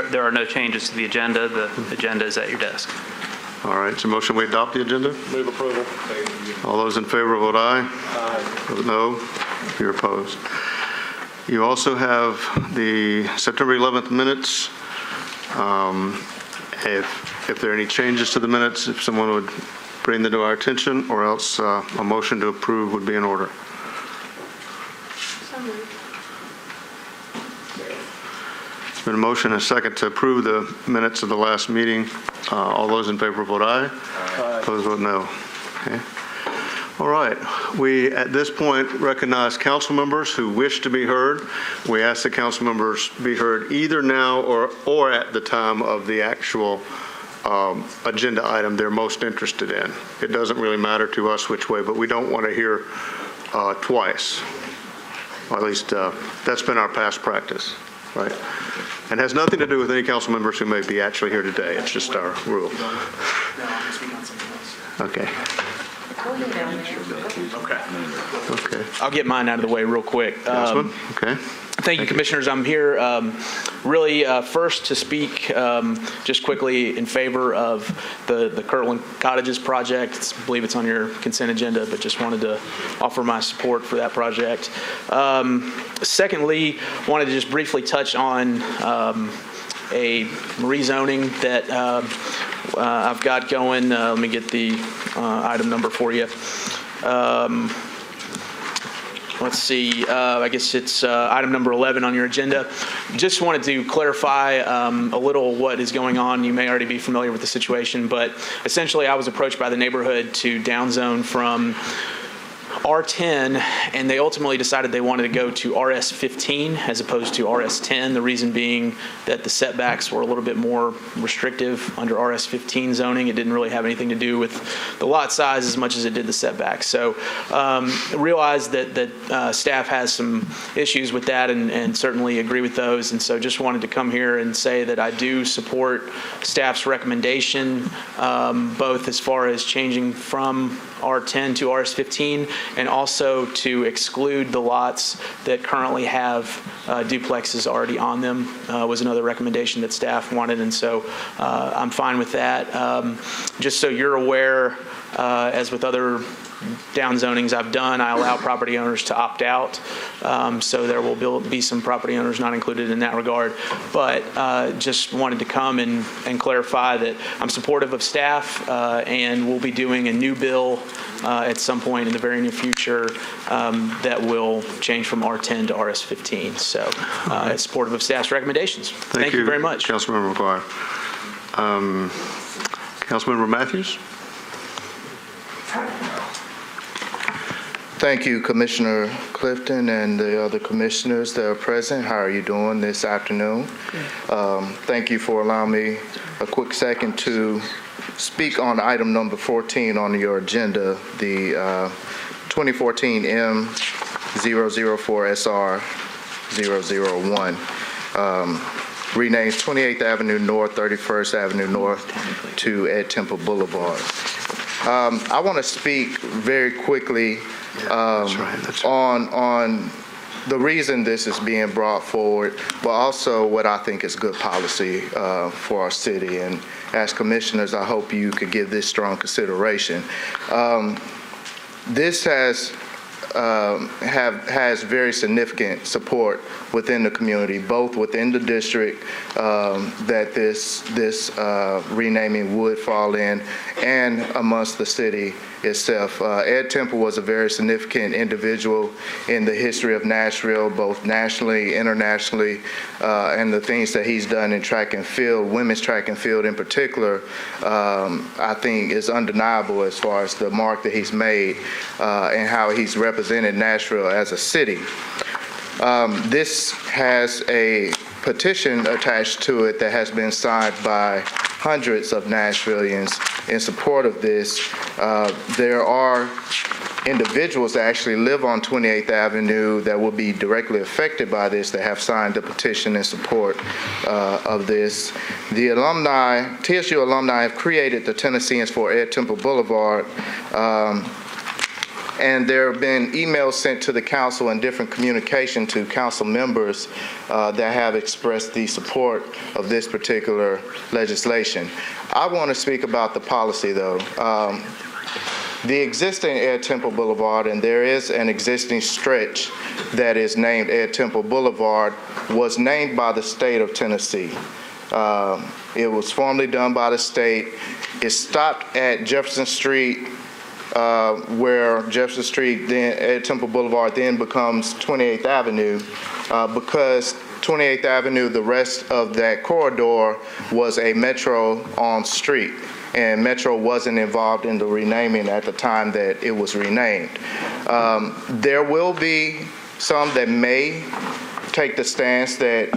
there are no changes to the agenda. The agenda is at your desk. All right, so motion we adopt the agenda? Move approval. All those in favor vote aye. Vote no if you're opposed. You also have the September 11th minutes. If there are any changes to the minutes, if someone would bring them to our attention, or else a motion to approve would be in order. There's been a motion and a second to approve the minutes of the last meeting. All those in favor vote aye. Opposed vote no. Okay. All right. We, at this point, recognize council members who wish to be heard. We ask the council members be heard either now or at the time of the actual agenda item they're most interested in. It doesn't really matter to us which way, but we don't want to hear twice. Or at least that's been our past practice, right? And has nothing to do with any council members who may be actually here today. It's just our rule. Okay. Okay. I'll get mine out of the way real quick. Councilman? Okay. Thank you, Commissioners. I'm here really first to speak just quickly in favor of the Kirtland Cottages project. I believe it's on your consent agenda, but just wanted to offer my support for that project. Secondly, wanted to just briefly touch on a rezoning that I've got going. Let me get the item number for you. Let's see, I guess it's item number 11 on your agenda. Just wanted to clarify a little what is going on. You may already be familiar with the situation, but essentially I was approached by the neighborhood to downzone from R10, and they ultimately decided they wanted to go to RS15 as opposed to RS10. The reason being that the setbacks were a little bit more restrictive under RS15 zoning. It didn't really have anything to do with the lot size as much as it did the setbacks. So realized that staff has some issues with that and certainly agree with those. And so just wanted to come here and say that I do support staff's recommendation, both as far as changing from R10 to RS15, and also to exclude the lots that currently have duplexes already on them was another recommendation that staff wanted, and so I'm fine with that. Just so you're aware, as with other downzonings I've done, I allow property owners to opt out, so there will be some property owners not included in that regard, but just wanted to come and clarify that I'm supportive of staff, and we'll be doing a new bill at some point in the very near future that will change from R10 to RS15. So it's supportive of staff's recommendations. Thank you very much. Councilmember McGuire. Councilmember Matthews? Thank you, Commissioner Clifton and the other commissioners that are present. How are you doing this afternoon? Thank you for allowing me a quick second to speak on item number 14 on your agenda, the 2014 M004SR001. Renames 28th Avenue North, 31st Avenue North to Ed Temple Boulevard. I want to speak very quickly on the reason this is being brought forward, but also what I think is good policy for our city. And as commissioners, I hope you could give this strong consideration. This has very significant support within the community, both within the district that this renaming would fall in, and amongst the city itself. Ed Temple was a very significant individual in the history of Nashville, both nationally, internationally, and the things that he's done in track and field, women's track and field in particular, I think is undeniable as far as the mark that he's made and how he's represented Nashville as a city. This has a petition attached to it that has been signed by hundreds of Nashvillians in support of this. There are individuals that actually live on 28th Avenue that will be directly affected by this that have signed a petition in support of this. The alumni, TSU alumni, have created the Tennesseans for Ed Temple Boulevard, And there have been emails sent to the council and different communication to council members that have expressed the support of this particular legislation. I want to speak about the policy, though. The existing Ed Temple Boulevard, and there is an existing stretch that is named Ed Temple Boulevard, was named by the state of Tennessee. It was formally done by the state. It stopped at Jefferson Street, where Jefferson Street, then Ed Temple Boulevard, then becomes 28th Avenue, because 28th Avenue, the rest of that corridor was a Metro on street, and Metro wasn't involved in the renaming at the time that it was renamed. There will be some that may take the stance that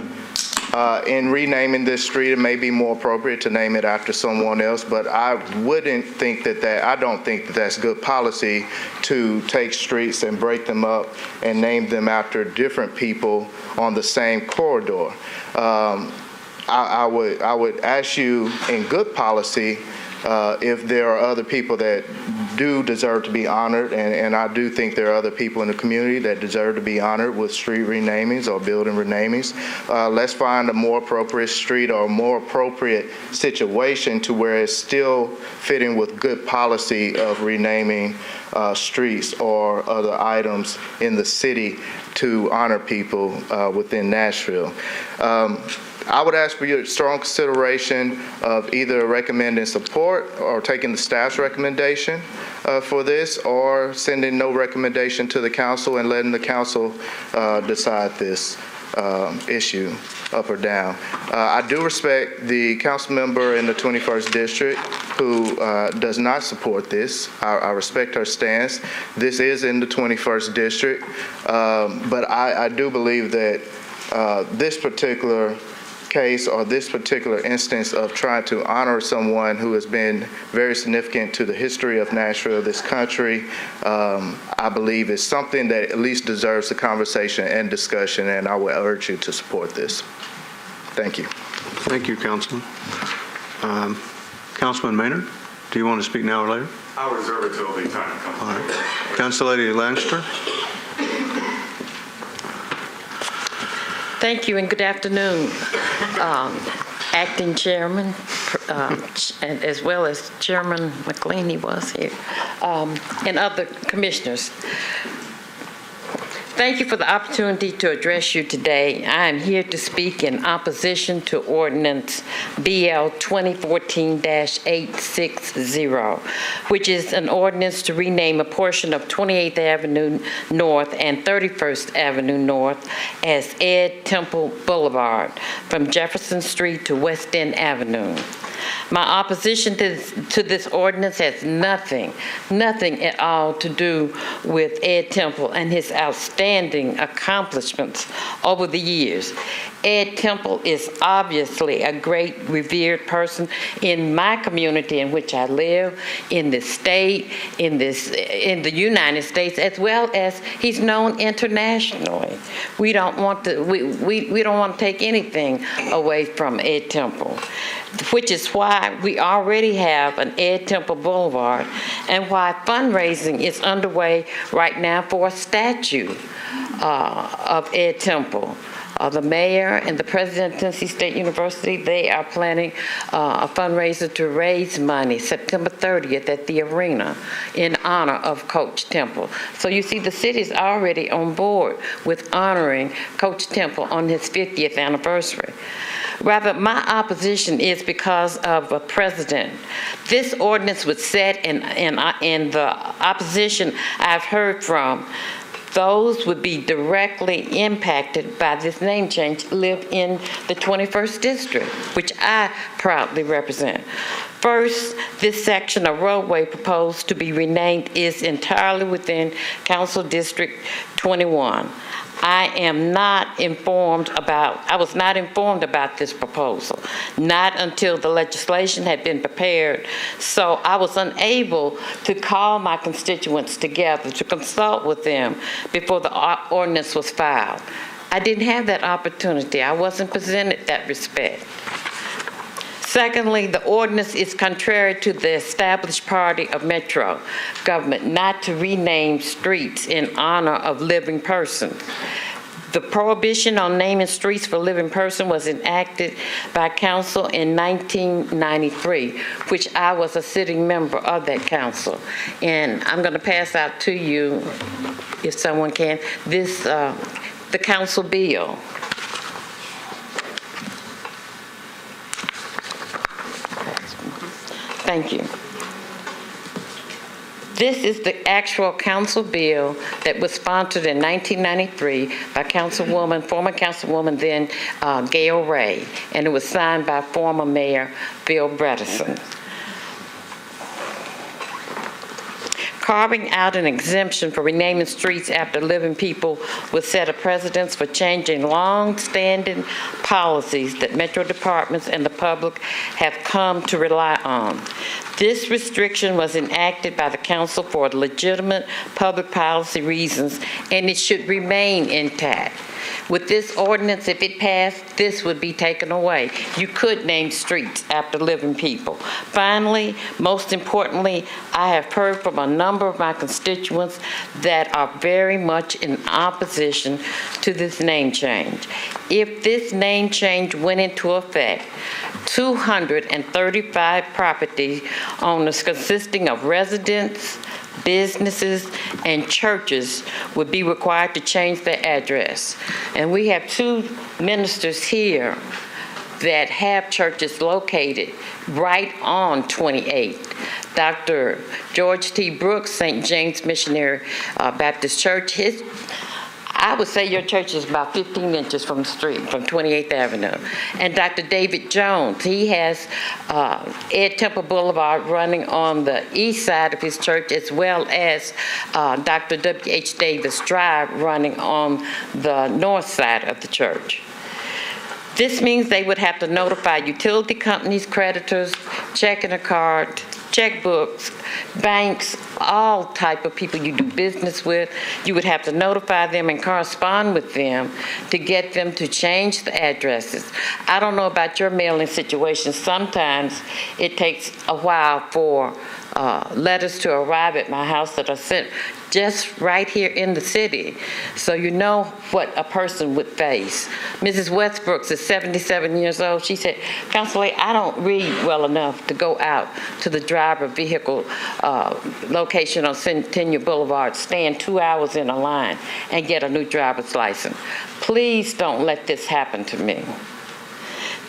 in renaming this street, it may be more appropriate to name it after someone else, but I don't think that that's good policy to take streets and break them up and name them after different people on the same corridor. I would ask you in good policy if there are other people that do deserve to be honored, and I do think there are other people in the community that deserve to be honored with street renamings or building renamings. Let's find a more appropriate street or a more appropriate situation to where it's still fitting with good policy of renaming streets or other items in the city to honor people within Nashville. I would ask for your strong consideration of either recommending support or taking the staff's recommendation for this, or sending no recommendation to the council and letting the council decide this issue up or down. I do respect the council member in the 21st District who does not support this. I respect her stance. This is in the 21st District, but I do believe that this particular case or this particular instance of trying to honor someone who has been very significant to the history of Nashville, this country, I believe is something that at least deserves a conversation and discussion, and I would urge you to support this. Thank you. Thank you, Councilman. Councilman Maynard, do you want to speak now or later? I'll reserve it till the time comes. All right. Council Lady Lannister. Thank you and good afternoon, Acting Chairman, and as well as Chairman McLean, he was here, and other commissioners. Thank you for the opportunity to address you today. I am here to speak in opposition to Ordinance BL 2014-860, which is an ordinance to rename a portion of 28th Avenue North and 31st Avenue North as Ed Temple Boulevard from Jefferson Street to West End Avenue. My opposition to this ordinance has nothing at all to do with Ed Temple and his outstanding accomplishments over the years. Ed Temple is obviously a great, revered person in my community in which I live, in the state, in the United States, as well as he's known internationally. We don't want to we don't want to take anything away from Ed Temple, which is why we already have an Ed Temple Boulevard and why fundraising is underway right now for a statue of Ed Temple. The mayor and the president of Tennessee State University, they are planning a fundraiser to raise money September 30th at the arena in honor of Coach Temple. So you see, the city's already on board with honoring Coach Temple on his 50th anniversary. Rather, my opposition is because of a precedent. This ordinance was set, and the opposition I've heard from, those would be directly impacted by this name change live in the 21st District, which I proudly represent. First, this section of roadway proposed to be renamed is entirely within Council District 21. I was not informed about this proposal, not until the legislation had been prepared. So I was unable to call my constituents together to consult with them before the ordinance was filed. I didn't have that opportunity. I wasn't presented that respect. Secondly, the ordinance is contrary to the established party of Metro government not to rename streets in honor of living persons. The prohibition on naming streets for living person was enacted by council in 1993, which I was a sitting member of that council. And I'm going to pass out to you, if someone can, this, the council bill. Thank you. This is the actual council bill that was sponsored in 1993 by former Councilwoman then Gail Ray, and it was signed by former Mayor Bill Bredesen. Carving out an exemption for renaming streets after living people would set a precedent for changing long-standing policies that metro departments and the public have come to rely on. This restriction was enacted by the council for legitimate public policy reasons, and it should remain intact. With this ordinance, if it passed, this would be taken away. You could name streets after living people. Finally, most importantly, I have heard from a number of my constituents that are very much in opposition to this name change. If this name change went into effect, 235 property owners consisting of residents, businesses, and churches would be required to change their address. And we have two ministers here that have churches located right on 28. Dr. George T. Brooks, St. James Missionary Baptist Church, I would say your church is about 15 inches from the street, from 28th Avenue. And Dr. David Jones, he has Ed Temple Boulevard running on the east side of his church, as well as Dr. W.H. Davis Drive running on the north side of the church. This means they would have to notify utility companies, creditors, checking account, checkbooks, banks, all type of people you do business with. You would have to notify them and correspond with them to get them to change the addresses. I don't know about your mailing situation. Sometimes it takes a while for letters to arrive at my house that are sent just right here in the city. So you know what a person would face. Mrs. Westbrooks is 77 years old. She said, Councilor, I don't read well enough to go out to the driver vehicle location on Centennial Boulevard, stand 2 hours in a line, and get a new driver's license. Please don't let this happen to me.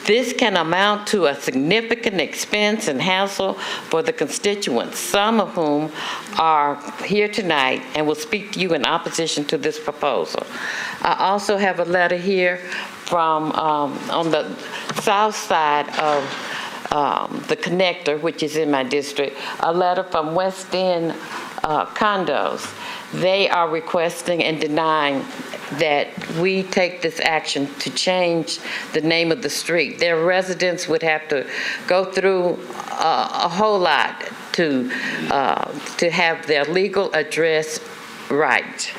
This can amount to a significant expense and hassle for the constituents, some of whom are here tonight and will speak to you in opposition to this proposal. I also have a letter here from on the south side of the connector, which is in my district, a letter from West End Condos. They are requesting and denying that we take this action to change the name of the street. Their residents would have to go through a whole lot to have their legal address right.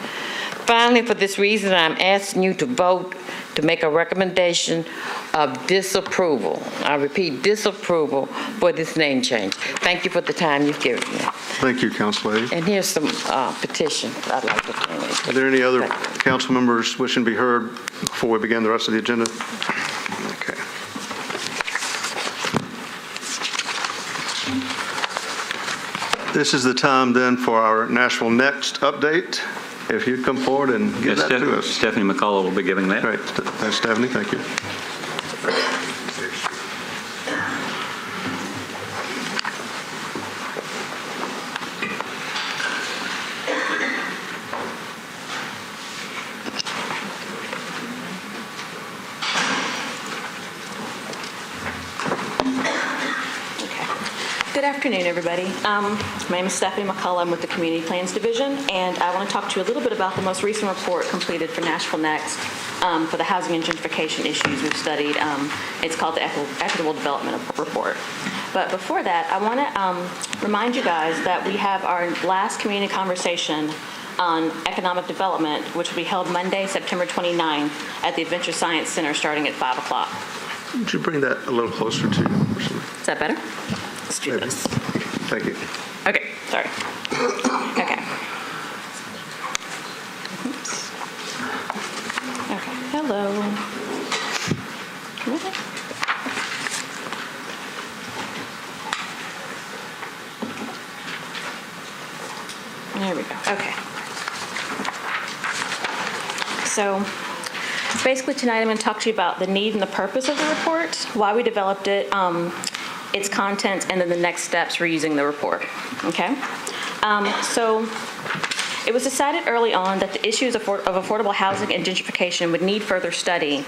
Finally, for this reason, I'm asking you to vote to make a recommendation of disapproval. I repeat, disapproval for this name change. Thank you for the time you've given me. Thank you, Council Lady. And here's some petitions I'd like to turn in. Are there any other council members wishing to be heard before we begin the rest of the agenda? Okay. This is the time then for our Nashville Next update. If you'd come forward and give that to us. Stephanie McCullough will be giving that. Great. That's Stephanie. Thank you. Good afternoon, everybody. My name is Stephanie McCullough. I'm with the Community Plans Division, and I want to talk to you a little bit about the most recent report completed for Nashville Next for the housing and gentrification issues we've studied. It's called the Equitable Development Report. But before that, I want to remind you guys that we have our last community conversation on economic development, which will be held Monday, September 29th at the Adventure Science Center starting at 5 o'clock. Would you bring that a little closer to you or something? Is that better? Let's do Maybe. this. Thank you. Okay, sorry. Okay. Oops. Okay, hello. Really? There we go. Okay. So basically tonight I'm going to talk to you about the need and the purpose of the report, why we developed it, its content, and then the next steps for using the report. Okay? So it was decided early on that the issues of affordable housing and gentrification would need further study,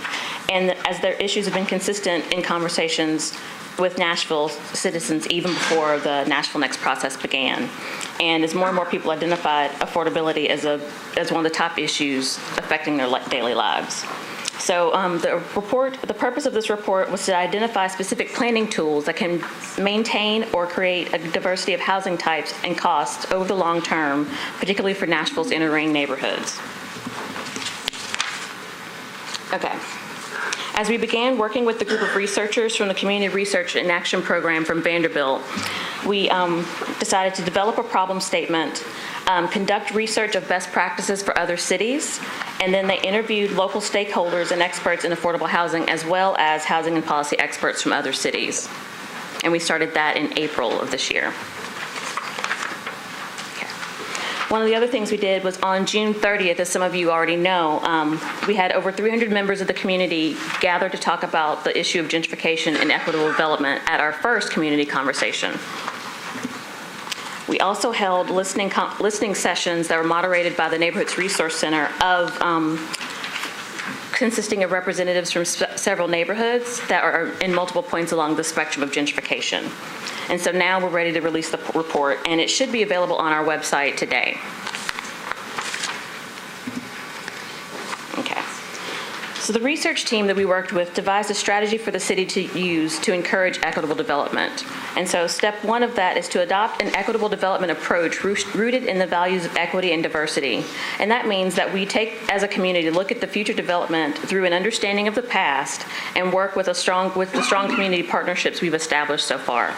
and as their issues have been consistent in conversations with Nashville citizens even before the Nashville Next process began. And as more and more people identified affordability as one of the top issues affecting their daily lives. So the purpose of this report was to identify specific planning tools that can maintain or create a diversity of housing types and costs over the long term, particularly for Nashville's inner ring neighborhoods. Okay. As we began working with the group of researchers from the Community Research and Action Program from Vanderbilt, we decided to develop a problem statement, conduct research of best practices for other cities, and then they interviewed local stakeholders and experts in affordable housing, as well as housing and policy experts from other cities. And we started that in April of this year. One of the other things we did was on June 30th, as some of you already know, we had over 300 members of the community gather to talk about the issue of gentrification and equitable development at our first community conversation. We also held listening sessions that were moderated by the Neighborhoods Resource Center consisting of representatives from several neighborhoods that are in multiple points along the spectrum of gentrification. And so now we're ready to release the report, and it should be available on our website today. Okay. So the research team that we worked with devised a strategy for the city to use to encourage equitable development. And so step one of that is to adopt an equitable development approach rooted in the values of equity and diversity. And that means that we take, as a community, look at the future development through an understanding of the past and work with the strong community partnerships we've established so far.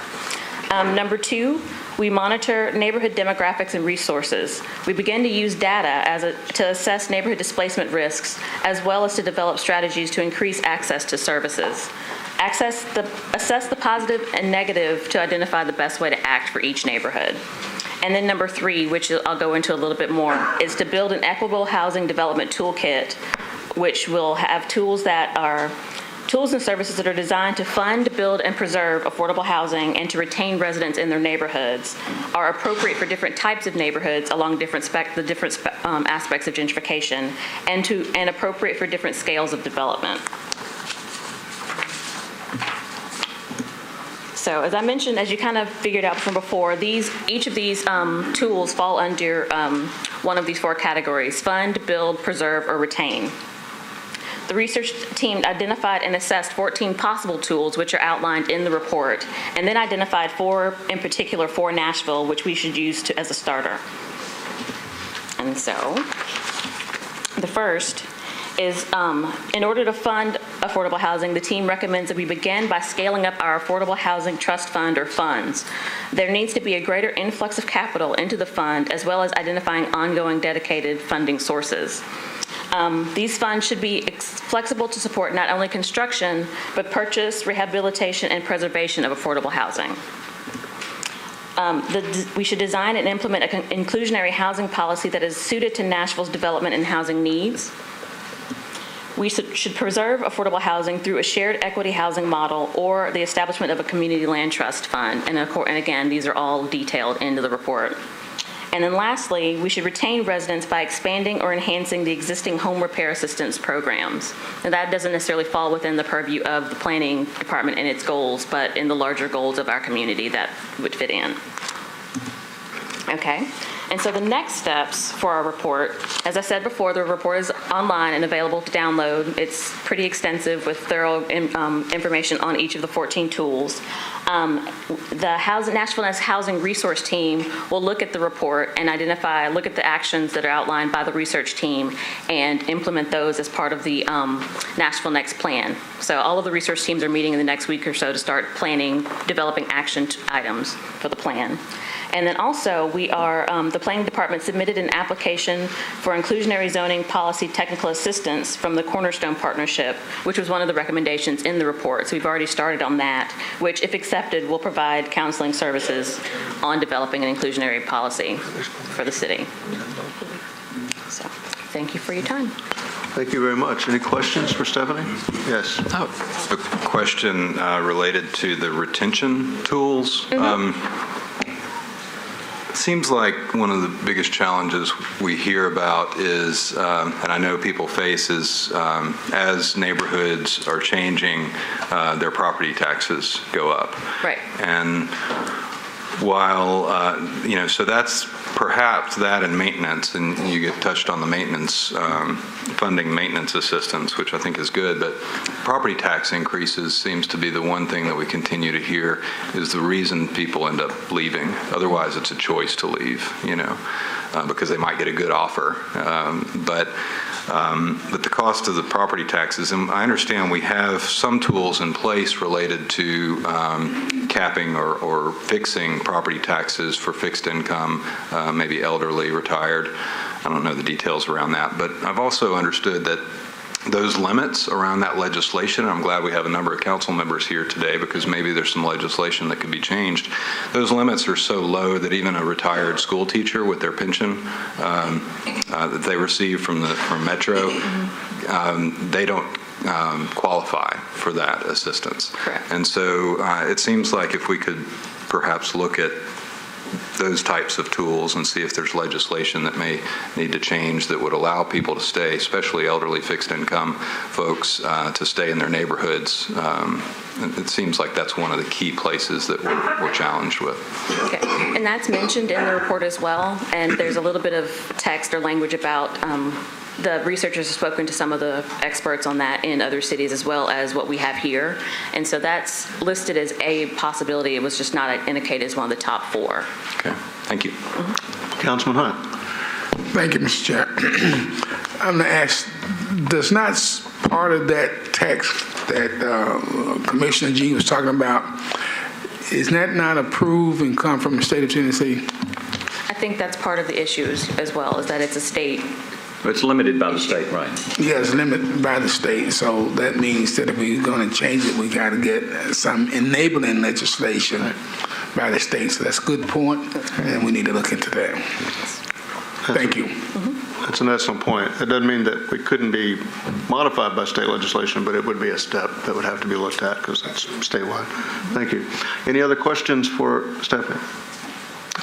Number two, we monitor neighborhood demographics and resources. We begin to use data to assess neighborhood displacement risks, as well as to develop strategies to increase access to services. Assess the positive and negative to identify the best way to act for each neighborhood. And then number three, which I'll go into a little bit more, is to build an equitable housing development toolkit, which will have tools and services that are designed to fund, build, and preserve affordable housing and to retain residents in their neighborhoods, are appropriate for different types of neighborhoods along the different aspects of gentrification, and appropriate for different scales of development. So as I mentioned, as you kind of figured out from before, each of these tools fall under one of these four categories: fund, build, preserve, or retain. The research team identified and assessed 14 possible tools, which are outlined in the report, and then identified four in particular for Nashville, which we should use as a starter. And so the first is, in order to fund affordable housing, the team recommends that we begin by scaling up our Affordable Housing Trust Fund, or funds. There needs to be a greater influx of capital into the fund, as well as identifying ongoing dedicated funding sources. These funds should be flexible to support not only construction, but purchase, rehabilitation, and preservation of affordable housing. We should design and implement an inclusionary housing policy that is suited to Nashville's development and housing needs. We should preserve affordable housing through a shared equity housing model or the establishment of a community land trust fund. And again, these are all detailed into the report. And then lastly, we should retain residents by expanding or enhancing the existing home repair assistance programs. And that doesn't necessarily fall within the purview of the planning department and its goals, but in the larger goals of our community that would fit in. Okay. And so the next steps for our report, as I said before, the report is online and available to download. It's pretty extensive with thorough information on each of the 14 tools. The Nashville Next Housing Resource Team will look at the report and look at the actions that are outlined by the research team and implement those as part of the Nashville Next plan. So all of the research teams are meeting in the next week or so to start developing action items for the plan. And then also, the planning department submitted an application for inclusionary zoning policy technical assistance from the Cornerstone Partnership, which was one of the recommendations in the report. So we've already started on that, which, if accepted, will provide counseling services on developing an inclusionary policy for the city. So, thank you for your time. Thank you very much. Any questions for Stephanie? Yes. A question related to the retention tools. It seems like one of the biggest challenges we hear about is, and I know people face, is as neighborhoods are changing, their property taxes go up. Right. And while, so that's perhaps that and maintenance, and you get touched on the maintenance, funding maintenance assistance, which I think is good, but property tax increases seems to be the one thing that we continue to hear is the reason people end up leaving. Otherwise, it's a choice to leave, because they might get a good offer. But the cost of the property taxes, and I understand we have some tools in place related to capping or fixing property taxes for fixed income, maybe elderly, retired. I don't know the details around that, but I've also understood that those limits around that legislation, and I'm glad we have a number of council members here today because maybe there's some legislation that could be changed. Those limits are so low that even a retired school teacher with their pension that they receive from Metro, they don't qualify for that assistance. Correct. And so it seems like if we could perhaps look at those types of tools and see if there's legislation that may need to change that would allow people to stay, especially elderly fixed income folks, to stay in their neighborhoods. It seems like that's one of the key places that we're challenged with. Okay, and that's mentioned in the report as well, and there's a little bit of text or language about the researchers have spoken to some of the experts on that in other cities as well as what we have here. And so that's listed as a possibility. It was just not indicated as one of the top 4. Okay, thank you. Councilman Hunt. Thank you, Mr. Chair. I'm going to ask, does not part of that text that Commissioner G was talking about, is that not approved and come from the state of Tennessee? I think that's part of the issues as well, is that it's a state. It's limited by the state, right? Yeah, it's limited by the state. So that means that if we're going to change it, we got to get some enabling legislation by the state. So that's a good point, and we need to look into that. Thank you. That's an excellent point. It doesn't mean that we couldn't be modified by state legislation, but it would be a step that would have to be looked at because that's statewide. Thank you. Any other questions for Stephanie?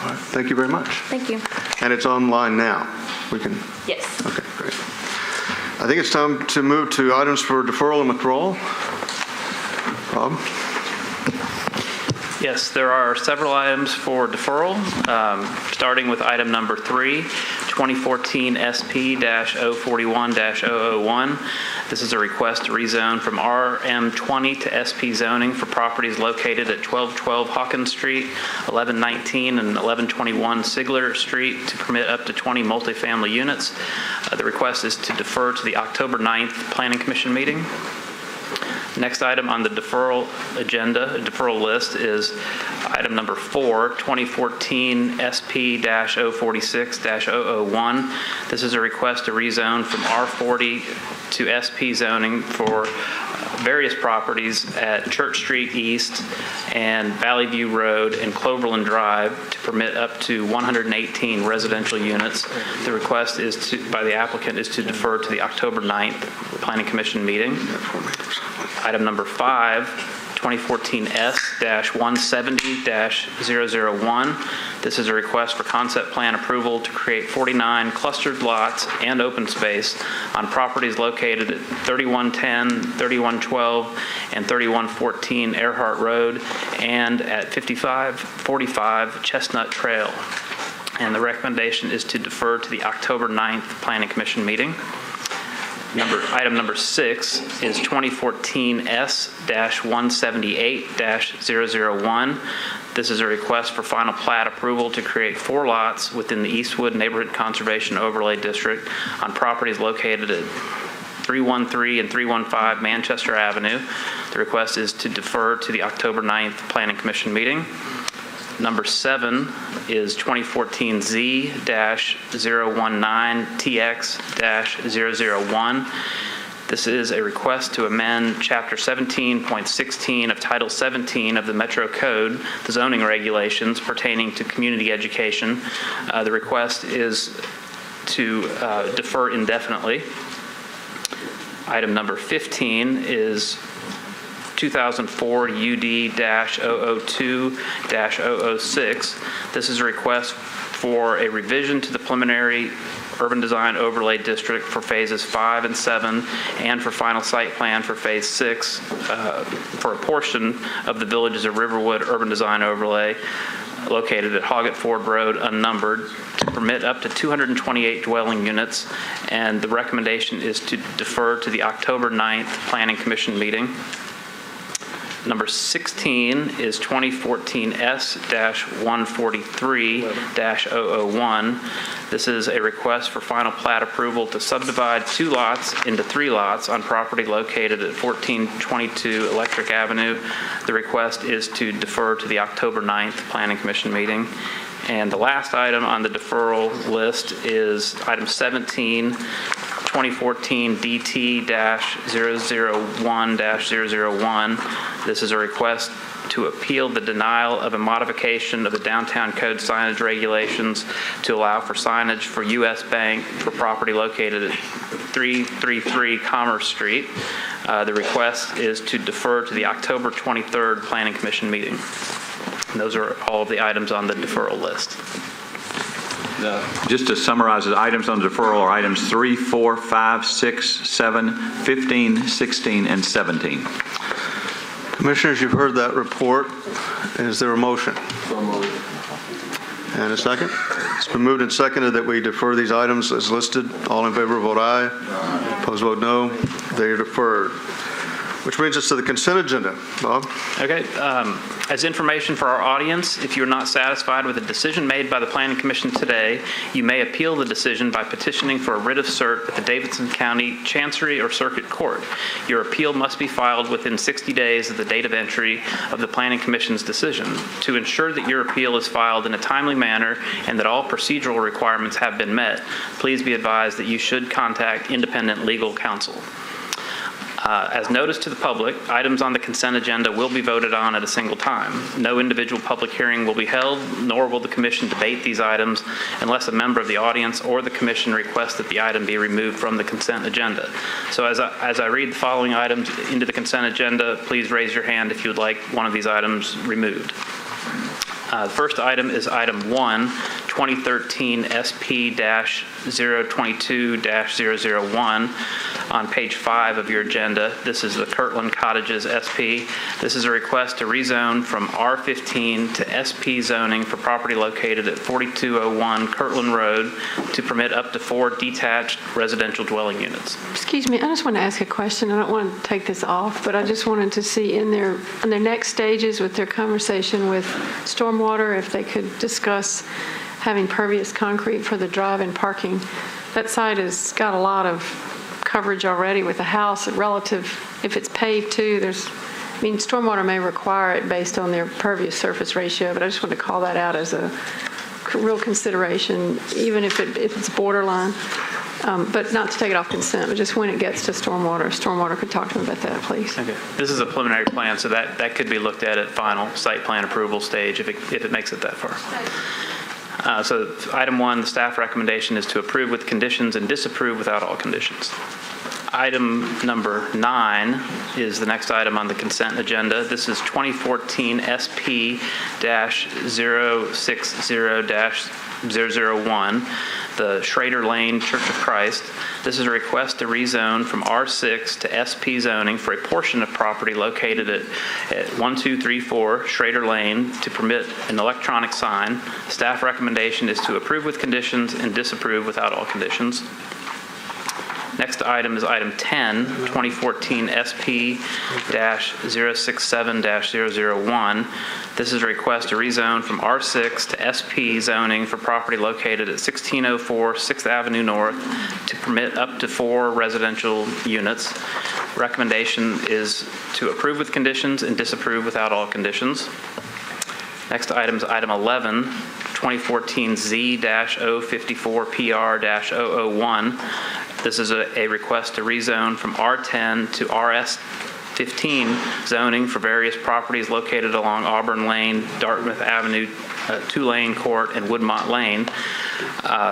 All right. Thank you very much. Thank you. And it's online now. We can. Yes. Okay, great. I think it's time to move to items for deferral and withdrawal. Rob? Yes, there are several items for deferral, starting with item number 3, 2014 SP-041-001. This is a request to rezone from RM20 to SP zoning for properties located at 1212 Hawkins Street, 1119 and 1121 Sigler Street to permit up to 20 multifamily units. The request is to defer to the October 9th Planning Commission meeting. Next item on the deferral list is item number 4, 2014 SP-046-001. This is a request to rezone from R40 to SP zoning for various properties at Church Street East and Valley View Road and Cloverland Drive to permit up to 118 residential units. The request by the applicant is to defer to the October 9th Planning Commission meeting. Item number 5, 2014 S-170-001. This is a request for concept plan approval to create 49 clustered lots and open space on properties located at 3110, 3112, and 3114 Earhart Road and at 5545 Chestnut Trail. and the recommendation is to defer to the October 9th Planning Commission meeting. Item number 6 is 2014 S-178-001. This is a request for final plat approval to create 4 lots within the Eastwood Neighborhood Conservation Overlay District on properties located at 313 and 315 Manchester Avenue. The request is to defer to the October 9th Planning Commission meeting. Number 7 is 2014 Z-019-TX-001. This is a request to amend Chapter 17.16 of Title 17 of the Metro Code, the zoning regulations pertaining to community education. The request is to defer indefinitely. Item number 15 is 2004 UD-002-006. This is a request for a revision to the preliminary urban design overlay district for phases 5 and 7 and for final site plan for phase 6 for a portion of the Villages of Riverwood urban design overlay located at Hoggett Ford Road unnumbered to permit up to 228 dwelling units, and the recommendation is to defer to the October 9th Planning Commission meeting. Number 16 is 2014 S-143-001. This is a request for final plat approval to subdivide 2 lots into 3 lots on property located at 1422 Electric Avenue. The request is to defer to the October 9th Planning Commission meeting. And the last item on the deferral list is item 17, 2014 DT-001-001. This is a request to appeal the denial of a modification of the downtown code signage regulations to allow for signage for U.S. Bank for property located at 333 Commerce Street. The request is to defer to the October 23rd Planning Commission meeting. And those are all of the items on the deferral list. Just to summarize, the items on deferral are items 3, 4, 5, 6, 7, 15, 16, and 17. Commissioners, you've heard that report. Is there a motion? So moved. And a second? It's been moved and seconded that we defer these items as listed. All in favor, vote aye. Opposed, vote no. They are deferred. Which brings us to the consent agenda. Bob? Okay. As information for our audience, if you're not satisfied with a decision made by the Planning Commission today, you may appeal the decision by petitioning for a writ of cert at the Davidson County Chancery or Circuit Court. Your appeal must be filed within 60 days of the date of entry of the Planning Commission's decision. To ensure that your appeal is filed in a timely manner and that all procedural requirements have been met, please be advised that you should contact independent legal counsel. As noticed to the public, items on the consent agenda will be voted on at a single time. No individual public hearing will be held, nor will the Commission debate these items unless a member of the audience or the Commission requests that the item be removed from the consent agenda. So as I read the following items into the consent agenda, please raise your hand if you would like one of these items removed. The first item is item 1, 2013 SP-022-001. On page 5 of your agenda, this is the Kirtland Cottages SP. This is a request to rezone from R15 to SP zoning for property located at 4201 Kirtland Road to permit up to 4 detached residential dwelling units. Excuse me, I just want to ask a question. I don't want to take this off, but I just wanted to see in their next stages with their conversation with stormwater, if they could discuss having pervious concrete for the drive-in parking. That site has got a lot of coverage already with the house relative, if it's paved too, stormwater may require it based on their pervious surface ratio, but I just want to call that out as a real consideration, even if it's borderline, but not to take it off consent, but just when it gets to stormwater could talk to them about that, please. Okay. This is a preliminary plan, so that could be looked at final site plan approval stage if it makes it that far. So item 1, the staff recommendation is to approve with conditions and disapprove without all conditions. Item number 9 is the next item on the consent agenda. This is 2014 SP-060-001. the Schrader Lane Church of Christ. This is a request to rezone from R6 to SP zoning for a portion of property located at 1234 Schrader Lane to permit an electronic sign. Staff recommendation is to approve with conditions and disapprove without all conditions. Next item is item 10, 2014 SP-067-001. This is a request to rezone from R6 to SP zoning for property located at 1604 6th Avenue North to permit up to 4 residential units. Recommendation is to approve with conditions and disapprove without all conditions. Next item is item 11, 2014 Z-054PR-001. This is a request to rezone from R10 to RS15 zoning for various properties located along Auburn Lane, Dartmouth Avenue, Tulane Court, and Woodmont Lane.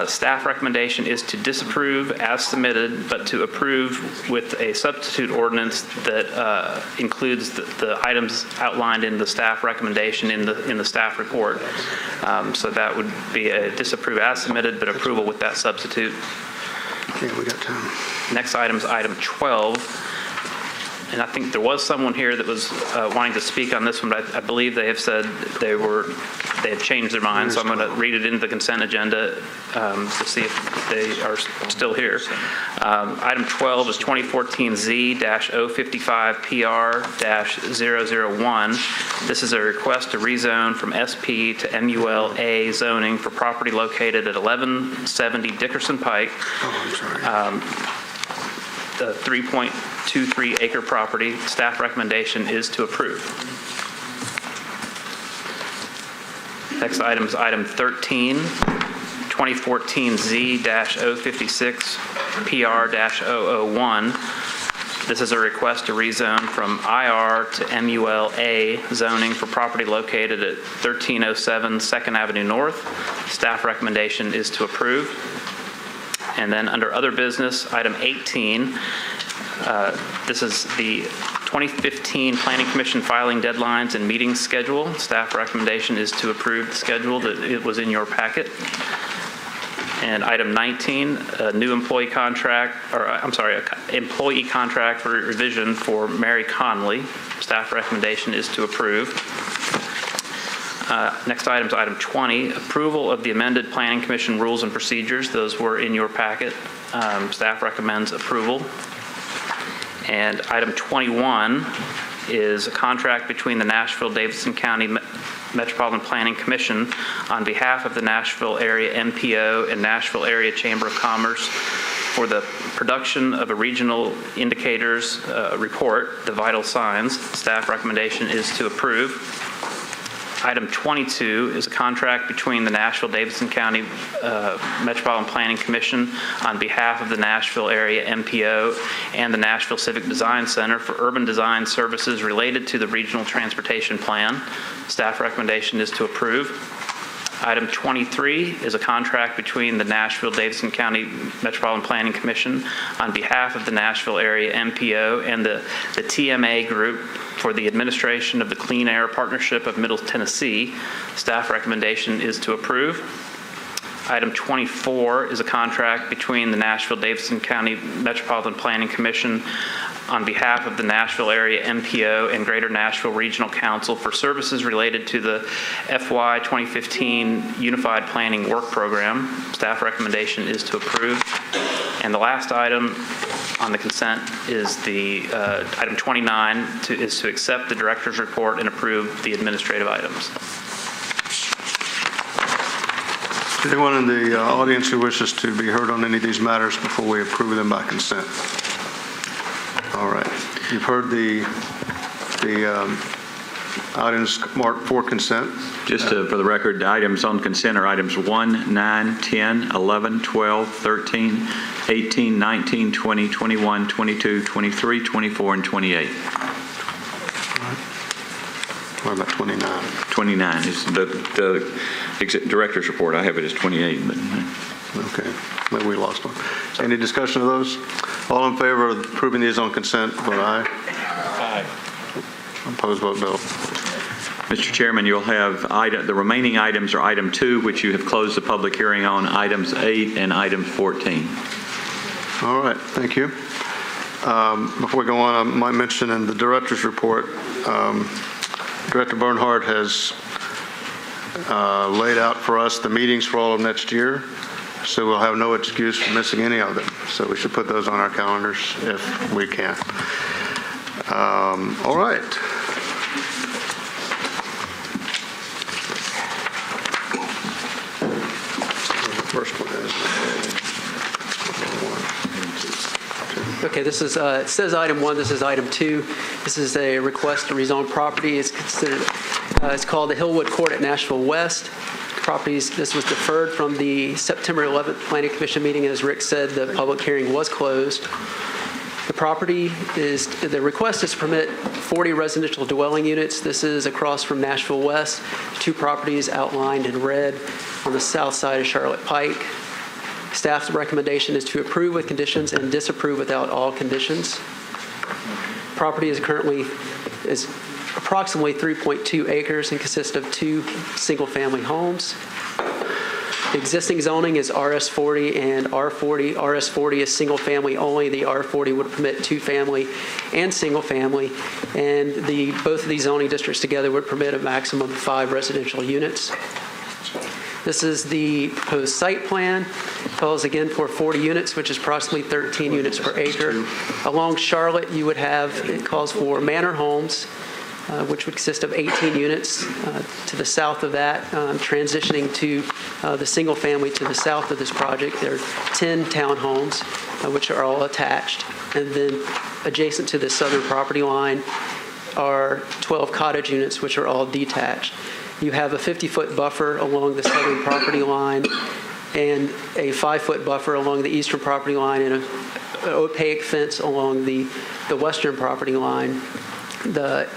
Staff recommendation is to disapprove as submitted, but to approve with a substitute ordinance that includes the items outlined in the staff recommendation in the staff report. So that would be a disapprove as submitted, but approval with that substitute. Okay, we got time. Next item is item 12. And I think there was someone here that was wanting to speak on this one, but I believe they have said they have changed their mind, so I'm going to read it into the consent agenda to see if they are still here. Item 12 is 2014 Z-055PR-001. This is a request to rezone from SP to MUL-A zoning for property located at 1170 Dickerson Pike. The 3.23 acre property. Staff recommendation is to approve. Next item is item 13, 2014 Z-056 PR-001. This is a request to rezone from IR to MUL-A zoning for property located at 1307 2nd Avenue North. Staff recommendation is to approve. And then under other business, item 18, this is the 2015 Planning Commission filing deadlines and meeting schedule. Staff recommendation is to approve the schedule that it was in your packet. And item 19, a new employee contract for revision for Mary Conley. Staff recommendation is to approve. Next item is item 20, approval of the amended Planning Commission rules and procedures. Those were in your packet. Staff recommends approval. And item 21 is a contract between the Nashville-Davidson County Metropolitan Planning Commission on behalf of the Nashville Area MPO and Nashville Area Chamber of Commerce for the production of a regional indicators report, the vital signs. Staff recommendation is to approve. Item 22 is a contract between the Nashville-Davidson County Metropolitan Planning Commission on behalf of the Nashville Area MPO and the Nashville Civic Design Center for urban design services related to the Regional Transportation Plan. Staff recommendation is to approve. Item 23 is a contract between the Nashville-Davidson County Metropolitan Planning Commission on behalf of the Nashville Area MPO and the TMA Group for the administration of the Clean Air Partnership of Middle Tennessee. Staff recommendation is to approve. Item 24 is a contract between the Nashville-Davidson County Metropolitan Planning Commission on behalf of the Nashville Area MPO and Greater Nashville Regional Council for services related to the FY 2015 Unified Planning Work Program. Staff recommendation is to approve. And the last item on the consent is the item 29 is to accept the director's report and approve the administrative items. Is anyone in the audience who wishes to be heard on any of these matters before we approve them by consent? All right. You've heard the items marked for consent. Just for the record, the items on consent are items 1, 9, 10, 11, 12, 13, 18, 19, 20, 21, 22, 23, 24, and 28. What about 29? 29 is the director's report. I have it as 28. But Okay. Maybe we lost one. Any discussion of those? All in favor of approving these on consent, vote aye. Aye. Opposed, vote no. Mr. Chairman, you'll have the remaining items are item 2, which you have closed the public hearing on, items 8 and item 14. All right, thank you. Before we go on, I might mention in the director's report, Director Bernhardt has laid out for us the meetings for all of next year, so we'll have no excuse for missing any of them. So we should put those on our calendars if we can. All right. The first one is Okay, this is, it says item 1, this is item 2. This is a request to rezone property. It's considered, it's called the Hillwood Court at Nashville West. Properties, this was deferred from the September 11th Planning Commission meeting. As Rick said, the public hearing was closed. The request is to permit 40 residential dwelling units. This is across from Nashville West. 2 properties outlined in red on the south side of Charlotte Pike. Staff's recommendation is to approve with conditions and disapprove without all conditions. Property is approximately 3.2 acres and consists of 2 single-family homes. The existing zoning is RS40 and R40. RS40 is single-family only. The R40 would permit 2-family and single-family, and both of these zoning districts together would permit a maximum of 5 residential units. This is the proposed site plan. Calls again for 40 units, which is approximately 13 units per acre. Along Charlotte, you would have, it calls for manor homes, which would consist of 18 units. To the south of that, transitioning to the single family to the south of this project, there are 10 townhomes, which are all attached. And then adjacent to the southern property line are 12 cottage units, which are all detached. You have a 50-foot buffer along the southern property line and a 5-foot buffer along the eastern property line and an opaque fence along the western property line. The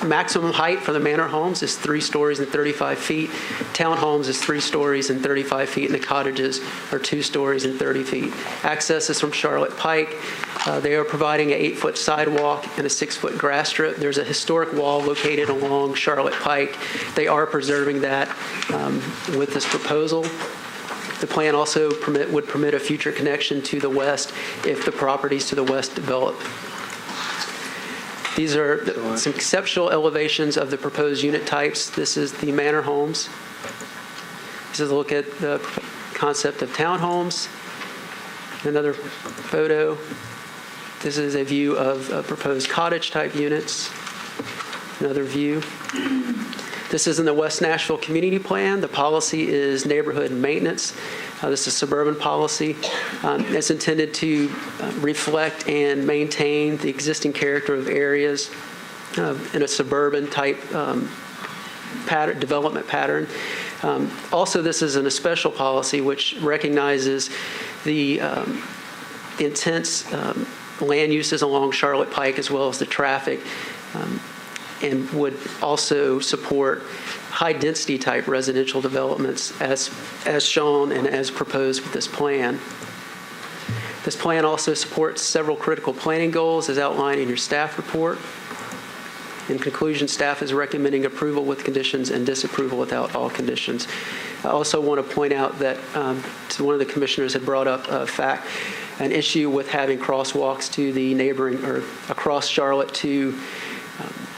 maximum height for the manor homes is 3 stories and 35 feet. Townhomes is 3 stories and 35 feet, and the cottages are 2 stories and 30 feet. Access is from Charlotte Pike. They are providing an 8-foot sidewalk and a 6-foot grass strip. There's a historic wall located along Charlotte Pike. They are preserving that with this proposal. The plan also would permit a future connection to the west if the properties to the west develop. These are some conceptual elevations of the proposed unit types. This is the manor homes. This is a look at the concept of townhomes. Another photo. This is a view of proposed cottage-type units. Another view. This is in the West Nashville Community Plan. The policy is neighborhood maintenance. This is suburban policy. It's intended to reflect and maintain the existing character of areas in a suburban-type development pattern. Also, this is in a special policy which recognizes the intense land uses along Charlotte Pike as well as the traffic, and would also support high-density type residential developments as shown and as proposed with this plan. This plan also supports several critical planning goals as outlined in your staff report. In conclusion, staff is recommending approval with conditions and disapproval without all conditions. I also want to point out that one of the commissioners had brought up an issue with having crosswalks to the neighboring or across Charlotte to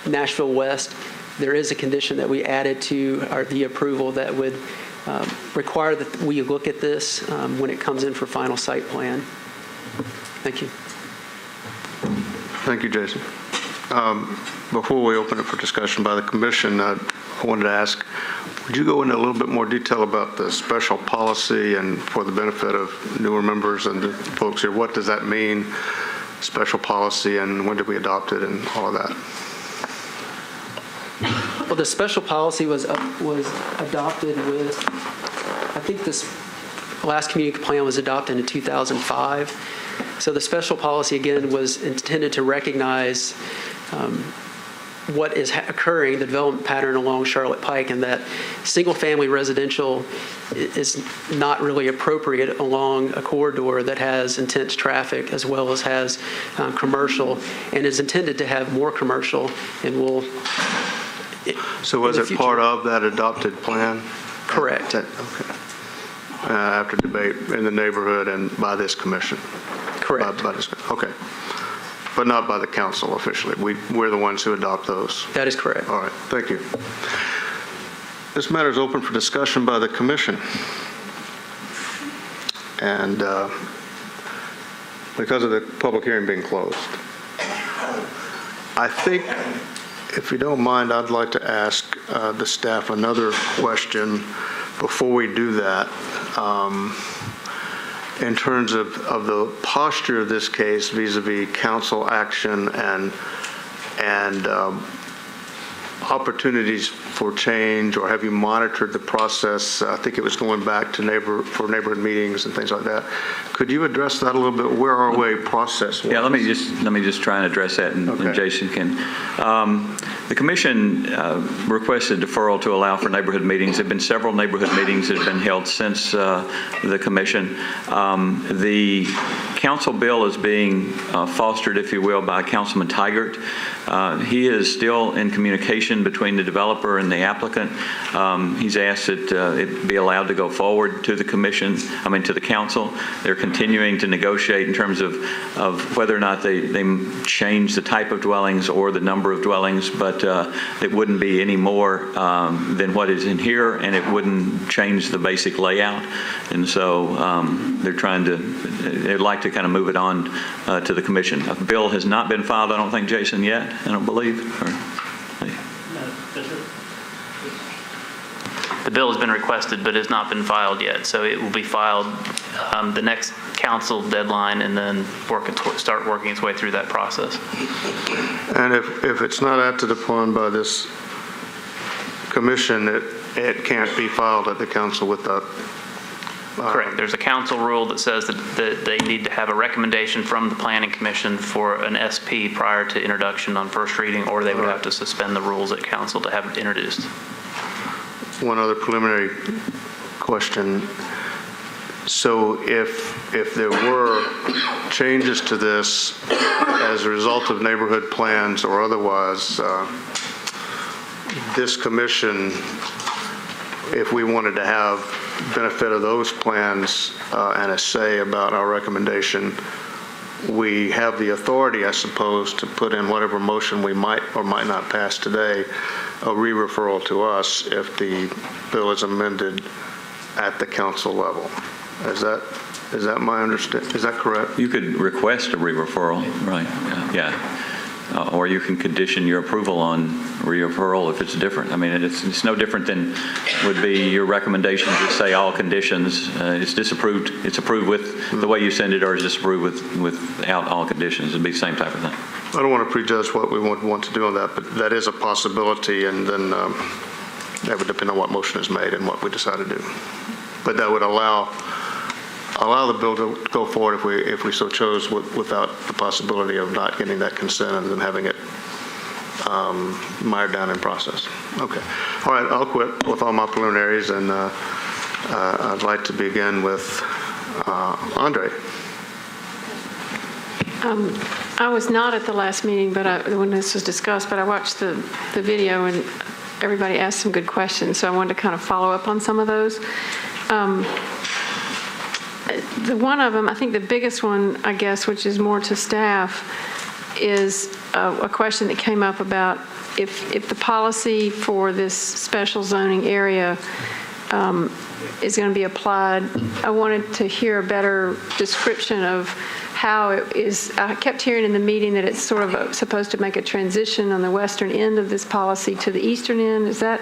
Nashville West. There is a condition that we added to the approval that would require that we look at this when it comes in for final site plan. Thank you. Thank you, Jason. Before we open it for discussion by the commission, I wanted to ask, would you go into a little bit more detail about the special policy and for the benefit of newer members and the folks here, what does that mean, special policy, and when did we adopt it and all of that? Well, the special policy was adopted with, I think this last community plan was adopted in 2005. So the special policy, again, was intended to recognize what is occurring, the development pattern along Charlotte Pike, and that single-family residential is not really appropriate along a corridor that has intense traffic as well as has commercial, and is intended to have more commercial, and will So was in it the part future. of that adopted plan? Correct. Okay. After debate in the neighborhood and by this commission? Correct. Okay. But not by the council officially? We're the ones who adopt those? That is correct. All right, thank you. This matter is open for discussion by the commission. And because of the public hearing being closed, I think, if you don't mind, I'd like to ask the staff another question before we do that. In terms of the posture of this case vis-a-vis council action and opportunities for change, or have you monitored the process? I think it was going back to neighborhood meetings and things like that. Could you address that a little bit? Where are we process-wise? Yeah, let me just try and address that, and Jason can. The commission requested deferral to allow for neighborhood meetings. There have been several neighborhood meetings that have been held since the commission. The council bill is being fostered, if you will, by Councilman Tigert. He is still in communication between the developer and the applicant. He's asked that it be allowed to go forward to the commission, to the council. They're continuing to negotiate in terms of whether or not they change the type of dwellings or the number of dwellings, but it wouldn't be any more than what is in here, and it wouldn't change the basic layout. And so they'd like to kind of move it on to the commission. A bill has not been filed, I don't think, Jason, yet, I don't believe. The bill has been requested but has not been filed yet, so it will be filed the next council deadline and then start working its way through that process. And if it's not acted upon by this commission, it can't be filed at the council with that? Correct. There's a council rule that says that they need to have a recommendation from the Planning Commission for an SP prior to introduction on first reading, or they would have to suspend the rules at council to have it introduced. One other preliminary question. So if there were changes to this as a result of neighborhood plans or otherwise, this commission, if we wanted to have benefit of those plans and a say about our recommendation, we have the authority, I suppose, to put in whatever motion we might or might not pass today, a re-referral to us if the bill is amended at the council level. Is that my understanding? Is that correct? You could request a re-referral, right? Yeah. Or you can condition your approval on re-referral if it's different. It's no different than would be your recommendations that say all conditions. It's disapproved. It's approved with the way you send it, or it's disapproved without all conditions. It'd be the same type of thing. I don't want to prejudge what we would want to do on that, but that is a possibility, and then that would depend on what motion is made and what we decide to do. But that would allow the bill to go forward if we so chose, without the possibility of not getting that consent and then having it mired down in process. Okay. All right, I'll quit with all my preliminaries, and I'd like to begin with Andre. I was not at the last meeting, but when this was discussed, but I watched the video and everybody asked some good questions, so I wanted to kind of follow up on some of those. One of them, I think the biggest one, I guess, which is more to staff, is a question that came up about if the policy for this special zoning area is going to be applied. I wanted to hear a better description of how it is. I kept hearing in the meeting that it's sort of supposed to make a transition on the western end of this policy to the eastern end. Did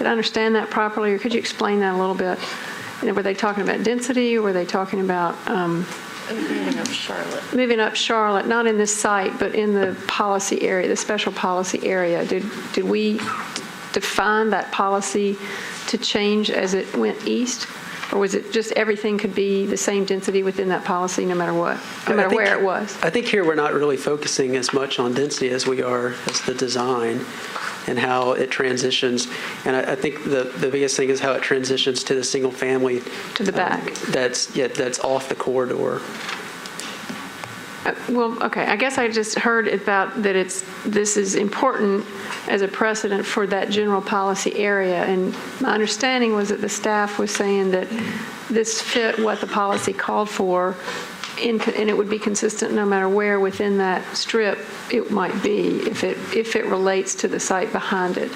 I understand that properly, or could you explain that a little bit? And were they talking about density, or were they talking about Moving up Charlotte. moving up Charlotte, not in this site, but in the policy area, the special policy area? Did we define that policy to change as it went east? Or was it just everything could be the same density within that policy no matter what, no matter where it was? I think here we're not really focusing as much on density as we are as the design and how it transitions. And I think the biggest thing is how it transitions to the single family. To the back. That's off the corridor. Well, okay, I guess I just heard about that this is important as a precedent for that general policy area, and my understanding was that the staff was saying that this fit what the policy called for, and it would be consistent no matter where within that strip it might be, if it relates to the site behind it.